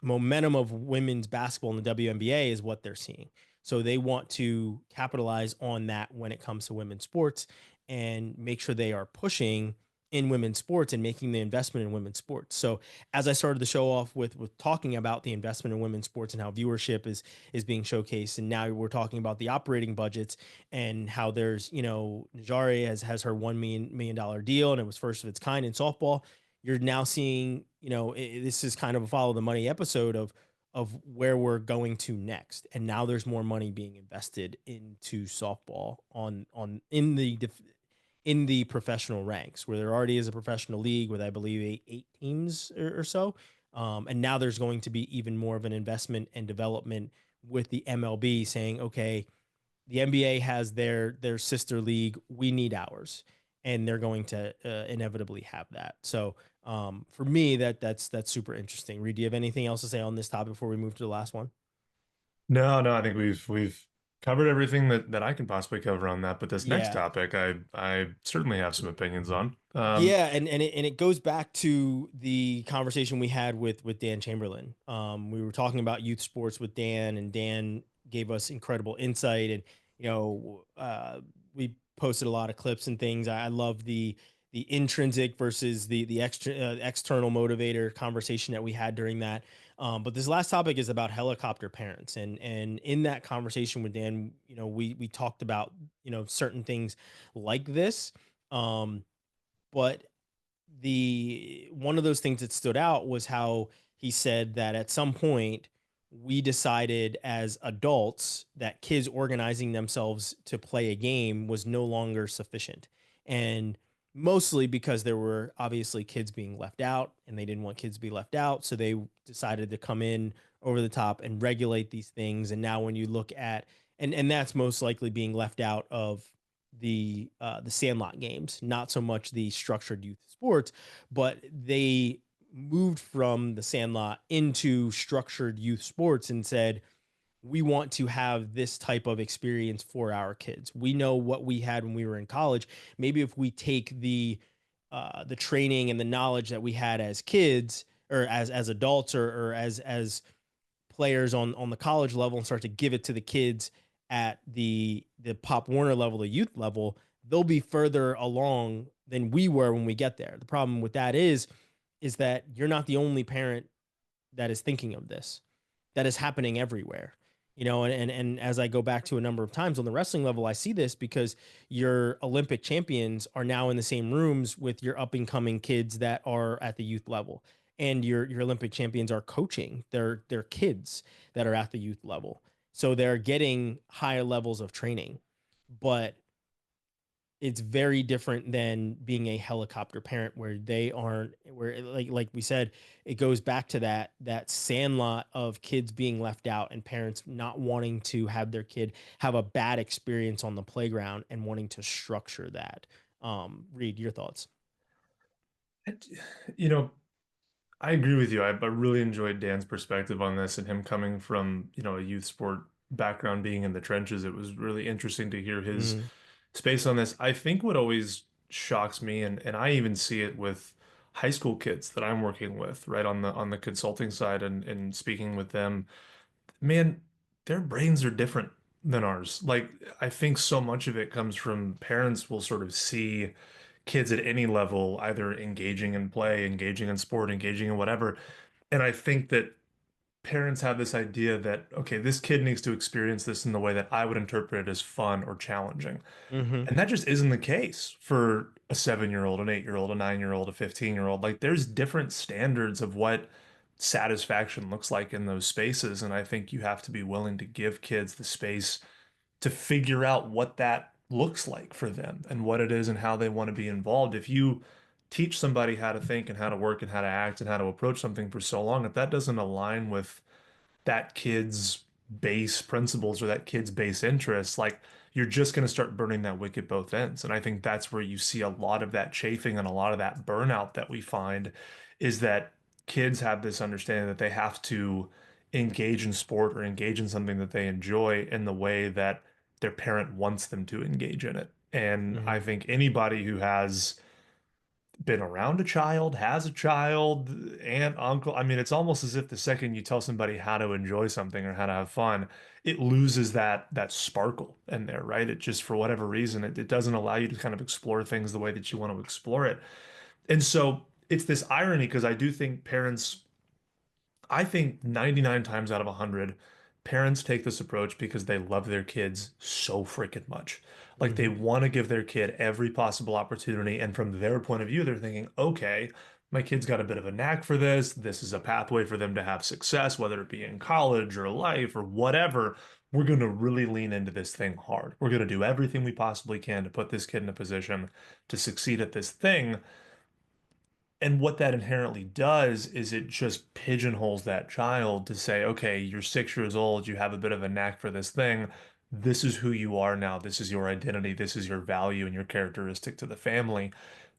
momentum of women's basketball in the WNBA is what they're seeing. So they want to capitalize on that when it comes to women's sports and make sure they are pushing in women's sports and making the investment in women's sports. So as I started the show off with talking about the investment in women's sports and how viewership is being showcased, and now we're talking about the operating budgets and how there's, Najari has her $1 million deal, and it was first of its kind in softball. You're now seeing, this is kind of a follow the money episode of where we're going to next. And now there's more money being invested into softball in the professional ranks, where there already is a professional league with, I believe, 8 teams or so. And now there's going to be even more of an investment and development with the MLB saying, okay, the NBA has their sister league. We need ours. And they're going to inevitably have that. So for me, that's super interesting. Reid, do you have anything else to say on this topic before we move to the last one? No, I think we've covered everything that I can possibly cover on that. But this next Yeah. topic, I certainly have some opinions on. Yeah, and it goes back to the conversation we had with Dan Chamberlain. We were talking about youth sports with Dan, and Dan gave us incredible insight. And we posted a lot of clips and things. I love the intrinsic versus the external motivator conversation that we had during that. But this last topic is about helicopter parents, and in that conversation with Dan, we talked about certain things like this. Um, but the one of those things that stood out was how he said that at some point we decided as adults that kids organizing themselves to play a game was no longer sufficient. And mostly because there were obviously kids being left out and they didn't want kids to be left out. So they decided to come in over the top and regulate these things. And now when you look at, and that's most likely being left out of the Sandlot games, not so much the structured youth sports, but they moved from the Sandlot into structured youth sports and said, we want to have this type of experience for our kids. We know what we had when we were in college. Maybe if we take the training and the knowledge that we had as kids or as adults or as players on the college level and start to give it to the kids at the Pop Warner level, the youth level, they'll be further along than we were when we get there. The problem with that is that you're not the only parent that is thinking of this. That is happening everywhere. And as I go back to a number of times on the wrestling level, I see this because your Olympic champions are now in the same rooms with your up and coming kids that are at the youth level. And your Olympic champions are coaching their kids that are at the youth level. So they're getting higher levels of training. But it's very different than being a helicopter parent where they aren't, where like we said, it goes back to that sandlot of kids being left out and parents not wanting to have their kid have a bad experience on the playground and wanting to structure that. Reid, your thoughts? You know, I agree with you. I really enjoyed Dan's perspective on this and him coming from, a youth sport background, being in the trenches. It was really interesting to hear his Mm-hmm. space on this. I think what always shocks me, and I even see it with high school kids that I'm working with, right, on the consulting side and speaking with them, man, their brains are different than ours. Like, I think so much of it comes from parents will sort of see kids at any level either engaging in play, engaging in sport, engaging in whatever. And I think that parents have this idea that, okay, this kid needs to experience this in the way that I would interpret it as fun or challenging. Mm-hmm. And that just isn't the case for a 7-year-old, an 8-year-old, a 9-year-old, a 15-year-old. Like there's different standards of what satisfaction looks like in those spaces. And I think you have to be willing to give kids the space to figure out what that looks like for them and what it is and how they want to be involved. If you teach somebody how to think and how to work and how to act and how to approach something for so long, if that doesn't align with that kid's base principles or that kid's base interests, like you're just going to start burning that wick at both ends. And I think that's where you see a lot of that chafing and a lot of that burnout that we find is that kids have this understanding that they have to engage in sport or engage in something that they enjoy in the way that their parent wants them to engage in it. And I Mm-hmm. think anybody who has been around a child, has a child, aunt, uncle. I mean, it's almost as if the second you tell somebody how to enjoy something or how to have fun, it loses that sparkle in there, right? It just, for whatever reason, it doesn't allow you to kind of explore things the way that you want to explore it. And so it's this irony because I do think parents I think 99 times out of 100, parents take this approach because they love their kids so freaking much. Like they Mm-hmm. want to give their kid every possible opportunity. And from their point of view, they're thinking, okay, my kid's got a bit of a knack for this. This is a pathway for them to have success, whether it be in college or life or whatever. We're going to really lean into this thing hard. We're going to do everything we possibly can to put this kid in a position to succeed at this thing. And what that inherently does is it just pigeonholes that child to say, okay, you're 6 years old, you have a bit of a knack for this thing. This is who you are now. This is your identity. This is your value and your characteristic to the family.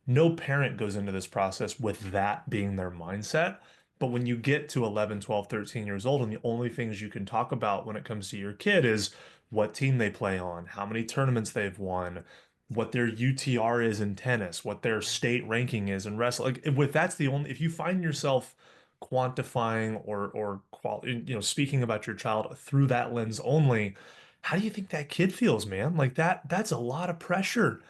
No parent goes into this process with that being their mindset. But when you get to 11, 12, 13 years old, and the only things you can talk about when it comes to your kid is what team they play on, how many tournaments they've won, what their UTR is in tennis, what their state ranking is in wrestling. Like if that's the only, if you find yourself quantifying or speaking about your child through that lens only, how do you think that kid feels, man? Like that's a lot of pressure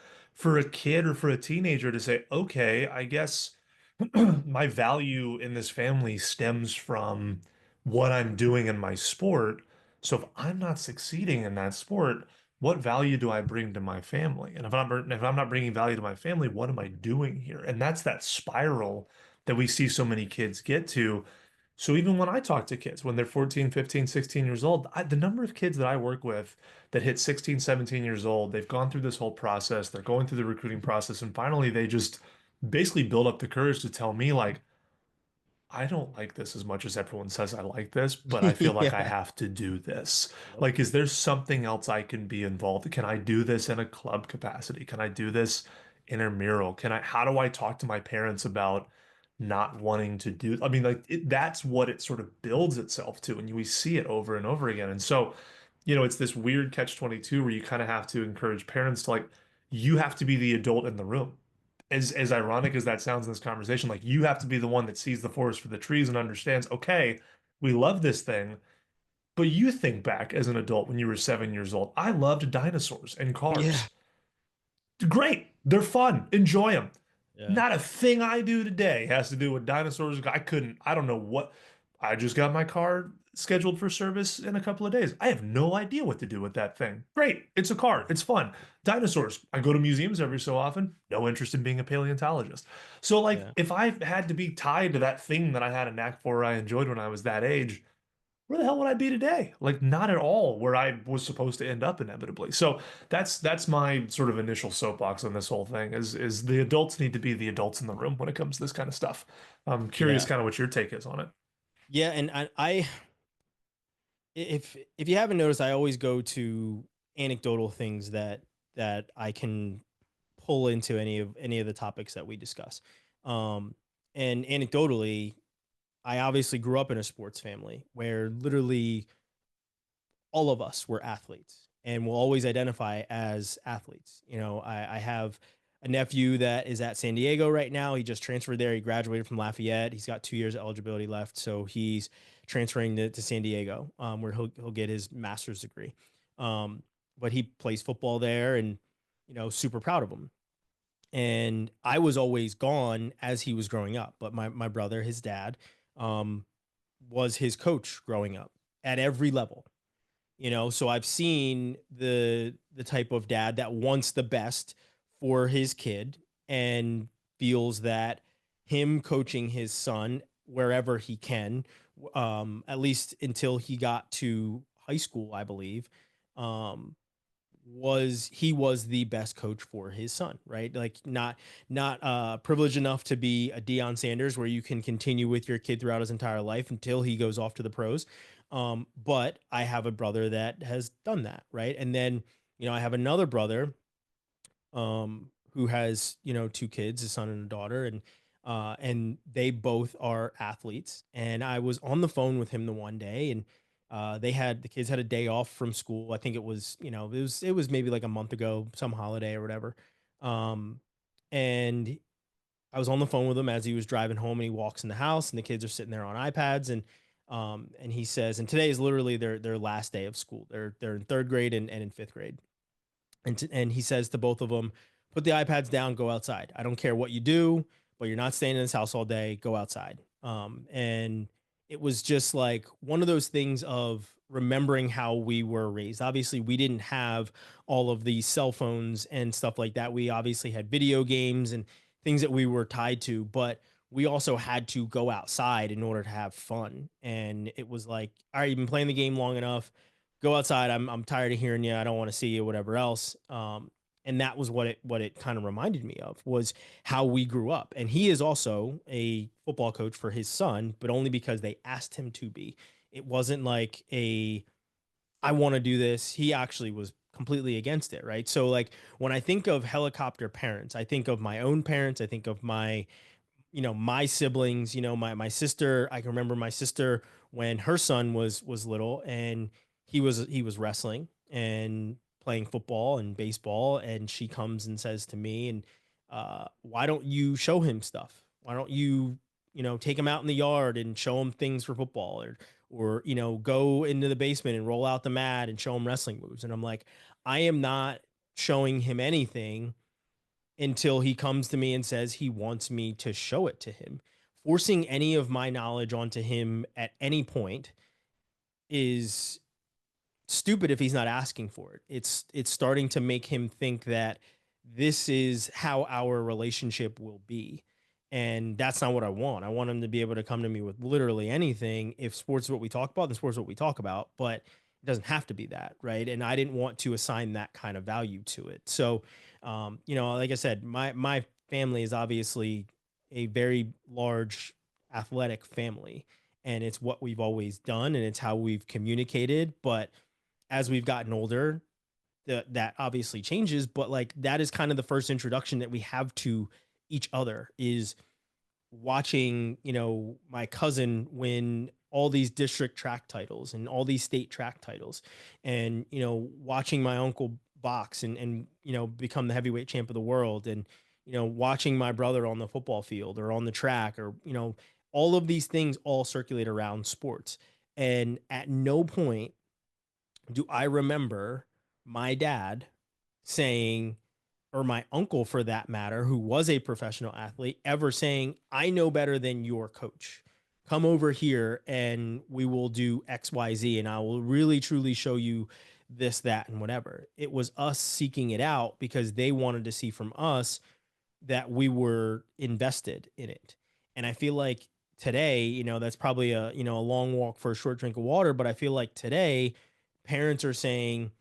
for a kid or for a teenager to say, okay, I guess my value in this family stems from what I'm doing in my sport. So if I'm not succeeding in that sport, what value do I bring to my family? And if I'm not bringing value to my family, what am I doing here? And that's that spiral that we see so many kids get to. So even when I talk to kids, when they're 14, 15, 16 years old, the number of kids that I work with that hit 16, 17 years old, they've gone through this whole process, they're going through the recruiting process, and finally they just basically build up the courage to tell me, like, I don't like this as much as everyone says I like this, but I feel like I Yeah. have to do this. Yep. Like, is there something else I can be involved? Can I do this in a club capacity? Can I do this intramural? How do I talk to my parents about not wanting to do? I mean, like, that's what it sort of builds itself to, and we see it over and over again. And so, it's this weird catch-22 where you kind of have to encourage parents to, like, you have to be the adult in the room. As ironic as that sounds in this conversation, like, you have to be the one that sees the forest for the trees and understands, okay, we love this thing, but you think back as an adult when you were 7 years old. I loved dinosaurs and Yeah. cars. Great. They're fun. Enjoy them. Yeah. Not a thing I do today has to do with dinosaurs. I don't know what. I just got my car scheduled for service in a couple of days. I have no idea what to do with that thing. Great. It's a car. It's fun. Dinosaurs. I go to museums every so often. No interest in being a paleontologist. So, like, Yeah. if I had to be tied to that thing that I had a knack for, or I enjoyed when I was that age, where the hell would I be today? Like, not at all where I was supposed to end up inevitably. So that's my sort of initial soapbox on this whole thing is the adults need to be the adults in the room when it comes to this kind of stuff. I'm curious Yeah. kind of what your take is on it. Yeah. And if you haven't noticed, I always go to anecdotal things that I can pull into any of the topics that we discuss. Um, and anecdotally, I obviously grew up in a sports family where literally all of us were athletes and will always identify as athletes. I have a nephew that is at San Diego right now. He just transferred there. He graduated from Lafayette. He's got 2 years of eligibility left. So he's transferring to San Diego, where he'll get his master's degree. But he plays football there and, super proud of him. And I was always gone as he was growing up. But my brother, his dad, um, was his coach growing up at every level. So I've seen the type of dad that wants the best for his kid and feels that him coaching his son wherever he can, at least until he got to high school, I believe, um, was the best coach for his son, right? Like not privileged enough to be a Deion Sanders where you can continue with your kid throughout his entire life until he goes off to the pros. But I have a brother that has done that, right? And then, I have another brother who has, two kids, a son and a daughter, and they both are athletes. And I was on the phone with him the one day, and the kids had a day off from school. I think it was, it was maybe like a month ago, some holiday or whatever. Um, and I was on the phone with him as he was driving home, and he walks in the house, and the kids are sitting there on iPads, and he says, and today is literally their last day of school. They're in third grade and in fifth grade, and he says to both of them, put the iPads down, go outside. I don't care what you do, but you're not staying in this house all day. Go outside. And it was just like one of those things of remembering how we were raised. Obviously, we didn't have all of these cell phones and stuff like that. We obviously had video games and things that we were tied to, but we also had to go outside in order to have fun. And it was like, all right, you've been playing the game long enough, go outside. I'm tired of hearing you. I don't want to see you, whatever else. And that was what it kind of reminded me of was how we grew up. And he is also a football coach for his son, but only because they asked him to be. It wasn't like I want to do this. He actually was completely against it, right? So like when I think of helicopter parents, I think of my own parents, I think of my siblings, my sister. I can remember my sister when her son was little, and he was wrestling and playing football and baseball, and she comes and says to me, and why don't you show him stuff? Why don't you take him out in the yard and show him things for football, or go into the basement and roll out the mat and show him wrestling moves? And I'm like, I am not showing him anything until he comes to me and says he wants me to show it to him. Forcing any of my knowledge onto him at any point is stupid if he's not asking for it. It's starting to make him think that this is how our relationship will be. And that's not what I want. I want him to be able to come to me with literally anything. If sports is what we talk about, then sports is what we talk about, but it doesn't have to be that, right? And I didn't want to assign that kind of value to it. So, like I said, my family is obviously a very large athletic family, and it's what we've always done, and it's how we've communicated. But as we've gotten older, that obviously changes, but like that is kind of the first introduction that we have to each other, is watching, my cousin win all these district track titles and all these state track titles, and, watching my uncle box and, become the heavyweight champ of the world, and, watching my brother on the football field or on the track, or, all of these things all circulate around sports. And at no point do I remember my dad saying, or my uncle for that matter, who was a professional athlete, ever saying, I know better than your coach. Come over here and we will do XYZ, and I will really truly show you this, that, and whatever. It was us seeking it out because they wanted to see from us that we were invested in it. And I feel like today, that's probably a long walk for a short drink of water, but I feel like today parents are saying,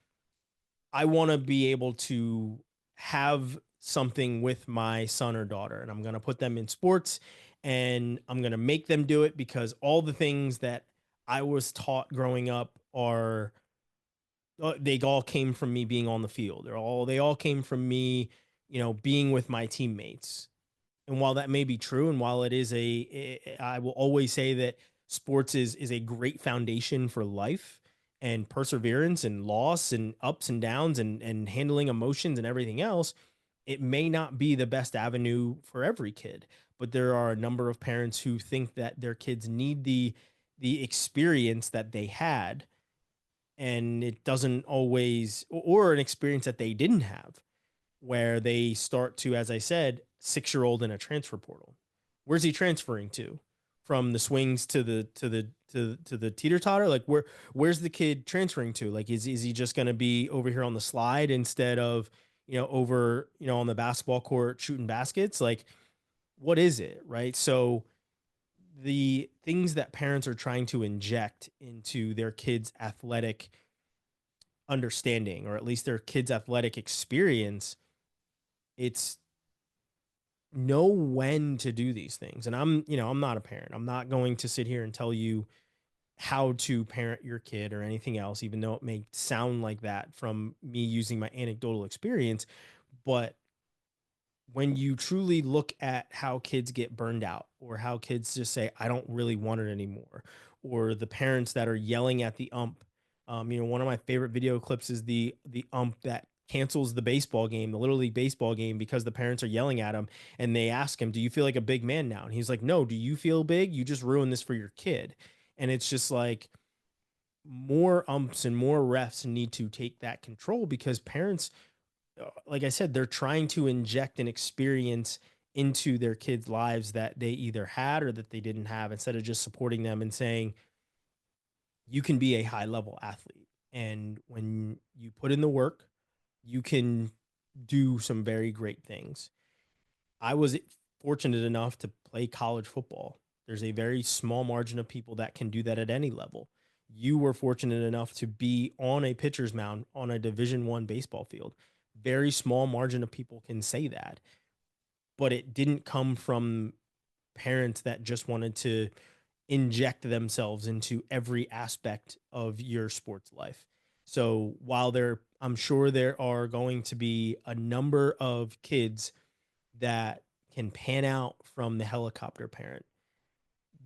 I want to be able to have something with my son or daughter, and I'm going to put them in sports, and I'm going to make them do it because all the things that I was taught growing up are, they all came from me being on the field. They all came from me, being with my teammates. And while that may be true, and while it is I will always say that sports is a great foundation for life and perseverance and loss and ups and downs and handling emotions and everything else, it may not be the best avenue for every kid. But there are a number of parents who think that their kids need the experience that they had, and it doesn't always, or an experience that they didn't have, where they start to, as I said, 6-year-old in a transfer portal. Where's he transferring to? From the swings to the teeter totter? Like where's the kid transferring to? Like is he just going to be over here on the slide instead of, over, on the basketball court shooting baskets? Like what is it? Right. So the things that parents are trying to inject into their kids' athletic understanding, or at least their kids' athletic experience, it's know when to do these things. And I'm not a parent. I'm not going to sit here and tell you how to parent your kid or anything else, even though it may sound like that from me using my anecdotal experience. But when you truly look at how kids get burned out, or how kids just say, I don't really want it anymore, or the parents that are yelling at the ump. One of my favorite video clips is the ump that cancels the baseball game, the Little League baseball game, because the parents are yelling at him, and they ask him, do you feel like a big man now? And he's like, no, do you feel big? You just ruined this for your kid. And it's just like, more umps and more refs need to take that control, because parents, like I said, they're trying to inject an experience into their kids' lives that they either had or that they didn't have, instead of just supporting them and saying, you can be a high level athlete. And when you put in the work, you can do some very great things. I was fortunate enough to play college football. There's a very small margin of people that can do that at any level. You were fortunate enough to be on a pitcher's mound on a Division I baseball field. Very small margin of people can say that, but it didn't come from parents that just wanted to inject themselves into every aspect of your sports life. So while I'm sure there are going to be a number of kids that can pan out from the helicopter parent,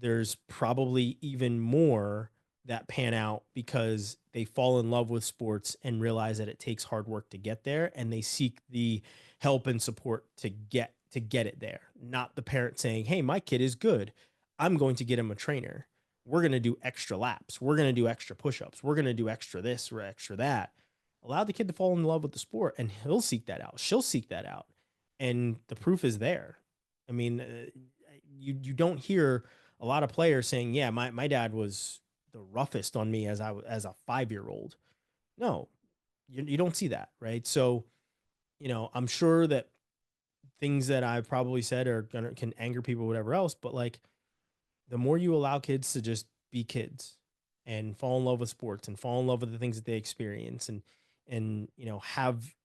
there's probably even more that pan out because they fall in love with sports and realize that it takes hard work to get there, and they seek the help and support to get it there. Not the parent saying, hey, my kid is good, I'm going to get him a trainer, we're going to do extra laps, we're going to do extra push-ups, we're going to do extra this or extra that. Allow the kid to fall in love with the sport, and he'll seek that out, she'll seek that out. and the proof is there. I mean, you don't hear a lot of players saying, "Yeah, my dad was the roughest on me as a 5-year-old." No, you don't see that, right? So, I'm sure that things that I probably said can anger people, whatever else, but like the more you allow kids to just be kids and fall in love with sports and fall in love with the things that they experience and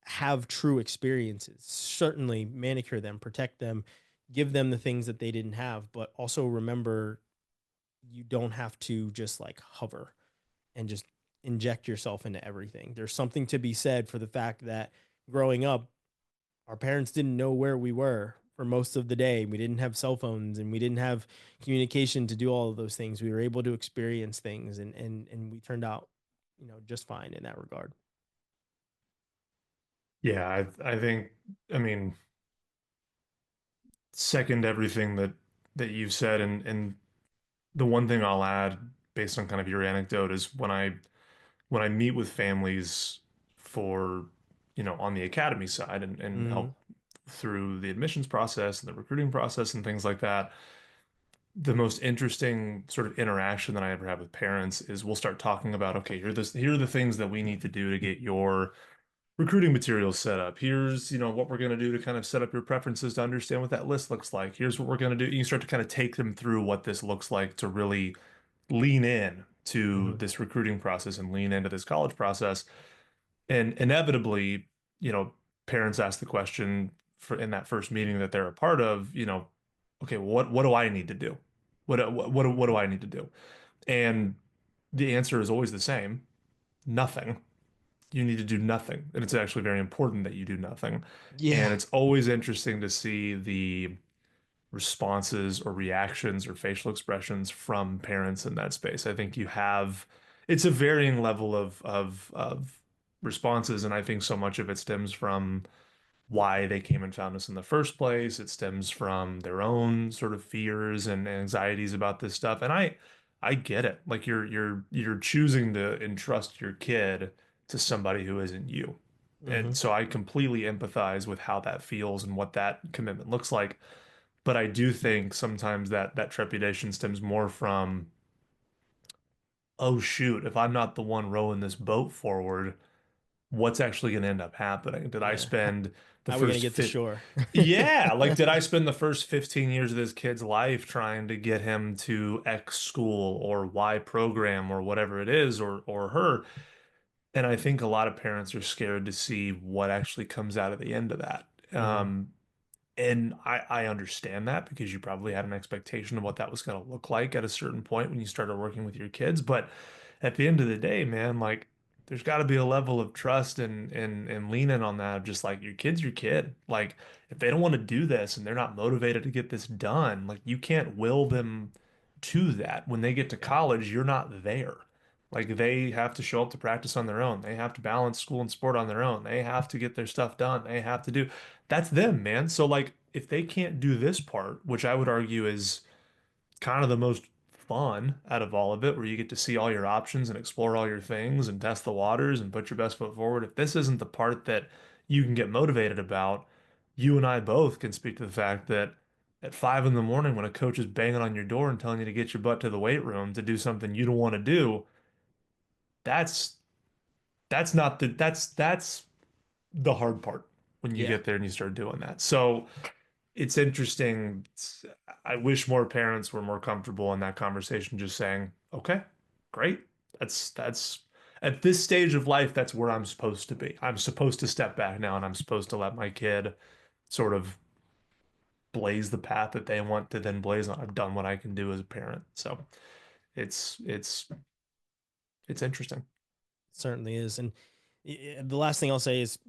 have true experiences, certainly manicure them, protect them, give them the things that they didn't have, but also remember you don't have to just like hover and just inject yourself into everything. There's something to be said for the fact that growing up, our parents didn't know where we were for most of the day. We didn't have cell phones and we didn't have communication to do all of those things. We were able to experience things and we turned out, just fine in that regard. Yeah, I think, I mean, second everything that you've said, and the one thing I'll add based on kind of your anecdote is when I meet with families for, on the academy side and Mm-hmm. help through the admissions process and the recruiting process and things like that, the most interesting sort of interaction that I ever have with parents is we'll start talking about, okay, here are the things that we need to do to get your recruiting materials set up. Here's, what we're going to do to kind of set up your preferences to understand what that list looks like. Here's what we're going to do. You start to kind of take them through what this looks like to really lean in to Mm-hmm. this recruiting process and lean into this college process. And inevitably, you know, parents ask the question for in that first meeting that they're a part of, okay, what do I need to do? What do I need to do? And the answer is always the same, nothing. You need to do nothing. And it's actually very important that you do nothing. Yeah. And it's always interesting to see the responses or reactions or facial expressions from parents in that space. I think it's a varying level of responses, and I think so much of it stems from why they came and found us in the first place. It stems from their own sort of fears and anxieties about this stuff. And I get it. Like you're choosing to entrust your kid to somebody who isn't you. Mm-hmm. And so I completely empathize with how that feels and what that commitment looks like. But I do think sometimes that trepidation stems more from, oh shoot, if I'm not the one rowing this boat forward, what's actually going to end up happening? Did I Yeah. spend the How are we gonna first get to fit? shore? Yeah, like did I spend the first 15 years of this kid's life trying to get him to X school or Y program or whatever it is or her? And I think a lot of parents are scared to see what actually comes out of the end of that. Mm-hmm. And I understand that because you probably had an expectation of what that was going to look like at a certain point when you started working with your kids. But at the end of the day, man, like there's got to be a level of trust and lean in on that of just like your kid's your kid. Like if they don't want to do this and they're not motivated to get this done, like you can't will them to that. When they get to college, you're not there. Like they have to show up to practice on their own. They have to balance school and sport on their own. They have to get their stuff done. They have to do that's them, man. So like if they can't do this part, which I would argue is kind of the most fun out of all of it, where you get to see all your options and explore all your things and test the waters and put your best foot forward. If this isn't the part that you can get motivated about, you and I both can speak to the fact that at 5 in the morning when a coach is banging on your door and telling you to get your butt to the weight room to do something you don't want to do, that's that's not the that's the hard part when you Yeah. get there and you start doing that. So it's interesting. I wish more parents were more comfortable in that conversation, just saying, okay, great. That's at this stage of life, that's where I'm supposed to be. I'm supposed to step back now and I'm supposed to let my kid sort of blaze the path that they want to then blaze on. I've done what I can do as a parent. So it's it's it's interesting. Certainly is. And the last thing I'll say is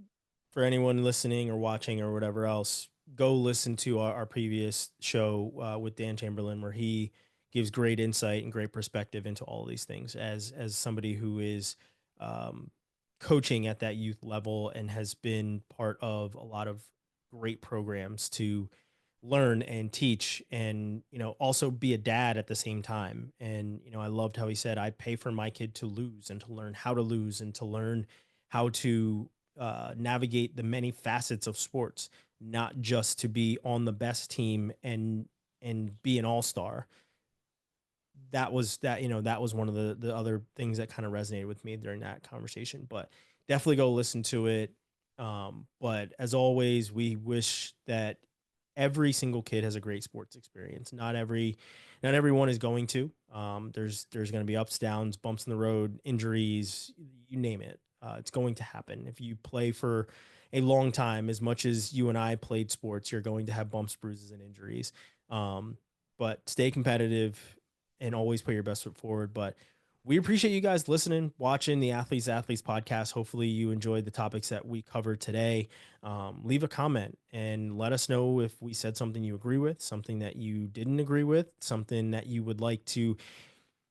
for anyone listening or watching or whatever else, go listen to our previous show with Dan Chamberlain, where he gives great insight and great perspective into all of these things as somebody who is um, coaching at that youth level and has been part of a lot of great programs to learn and teach and also be a dad at the same time. And I loved how he said, I pay for my kid to lose and to learn how to lose and to learn how to navigate the many facets of sports. not just to be on the best team and be an all-star. That was one of the other things that kind of resonated with me during that conversation. But definitely go listen to it. But as always, we wish that every single kid has a great sports experience. Not everyone is going to. There's going to be ups, downs, bumps in the road, injuries, you name it. It's going to happen. If you play for a long time, as much as you and I played sports, you're going to have bumps, bruises, and injuries. But stay competitive and always put your best foot forward. But we appreciate you guys listening, watching the Athletes podcast. Hopefully you enjoyed the topics that we covered today. Leave a comment and let us know if we said something you agree with, something that you didn't agree with, something that you would like to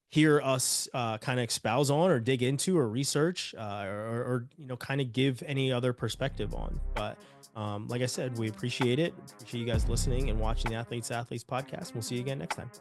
hear us kind of espouse on or dig into or research or kind of give any other perspective on. But like I said, we appreciate it. Appreciate you guys listening and watching the Athletes podcast. We'll see you again next time.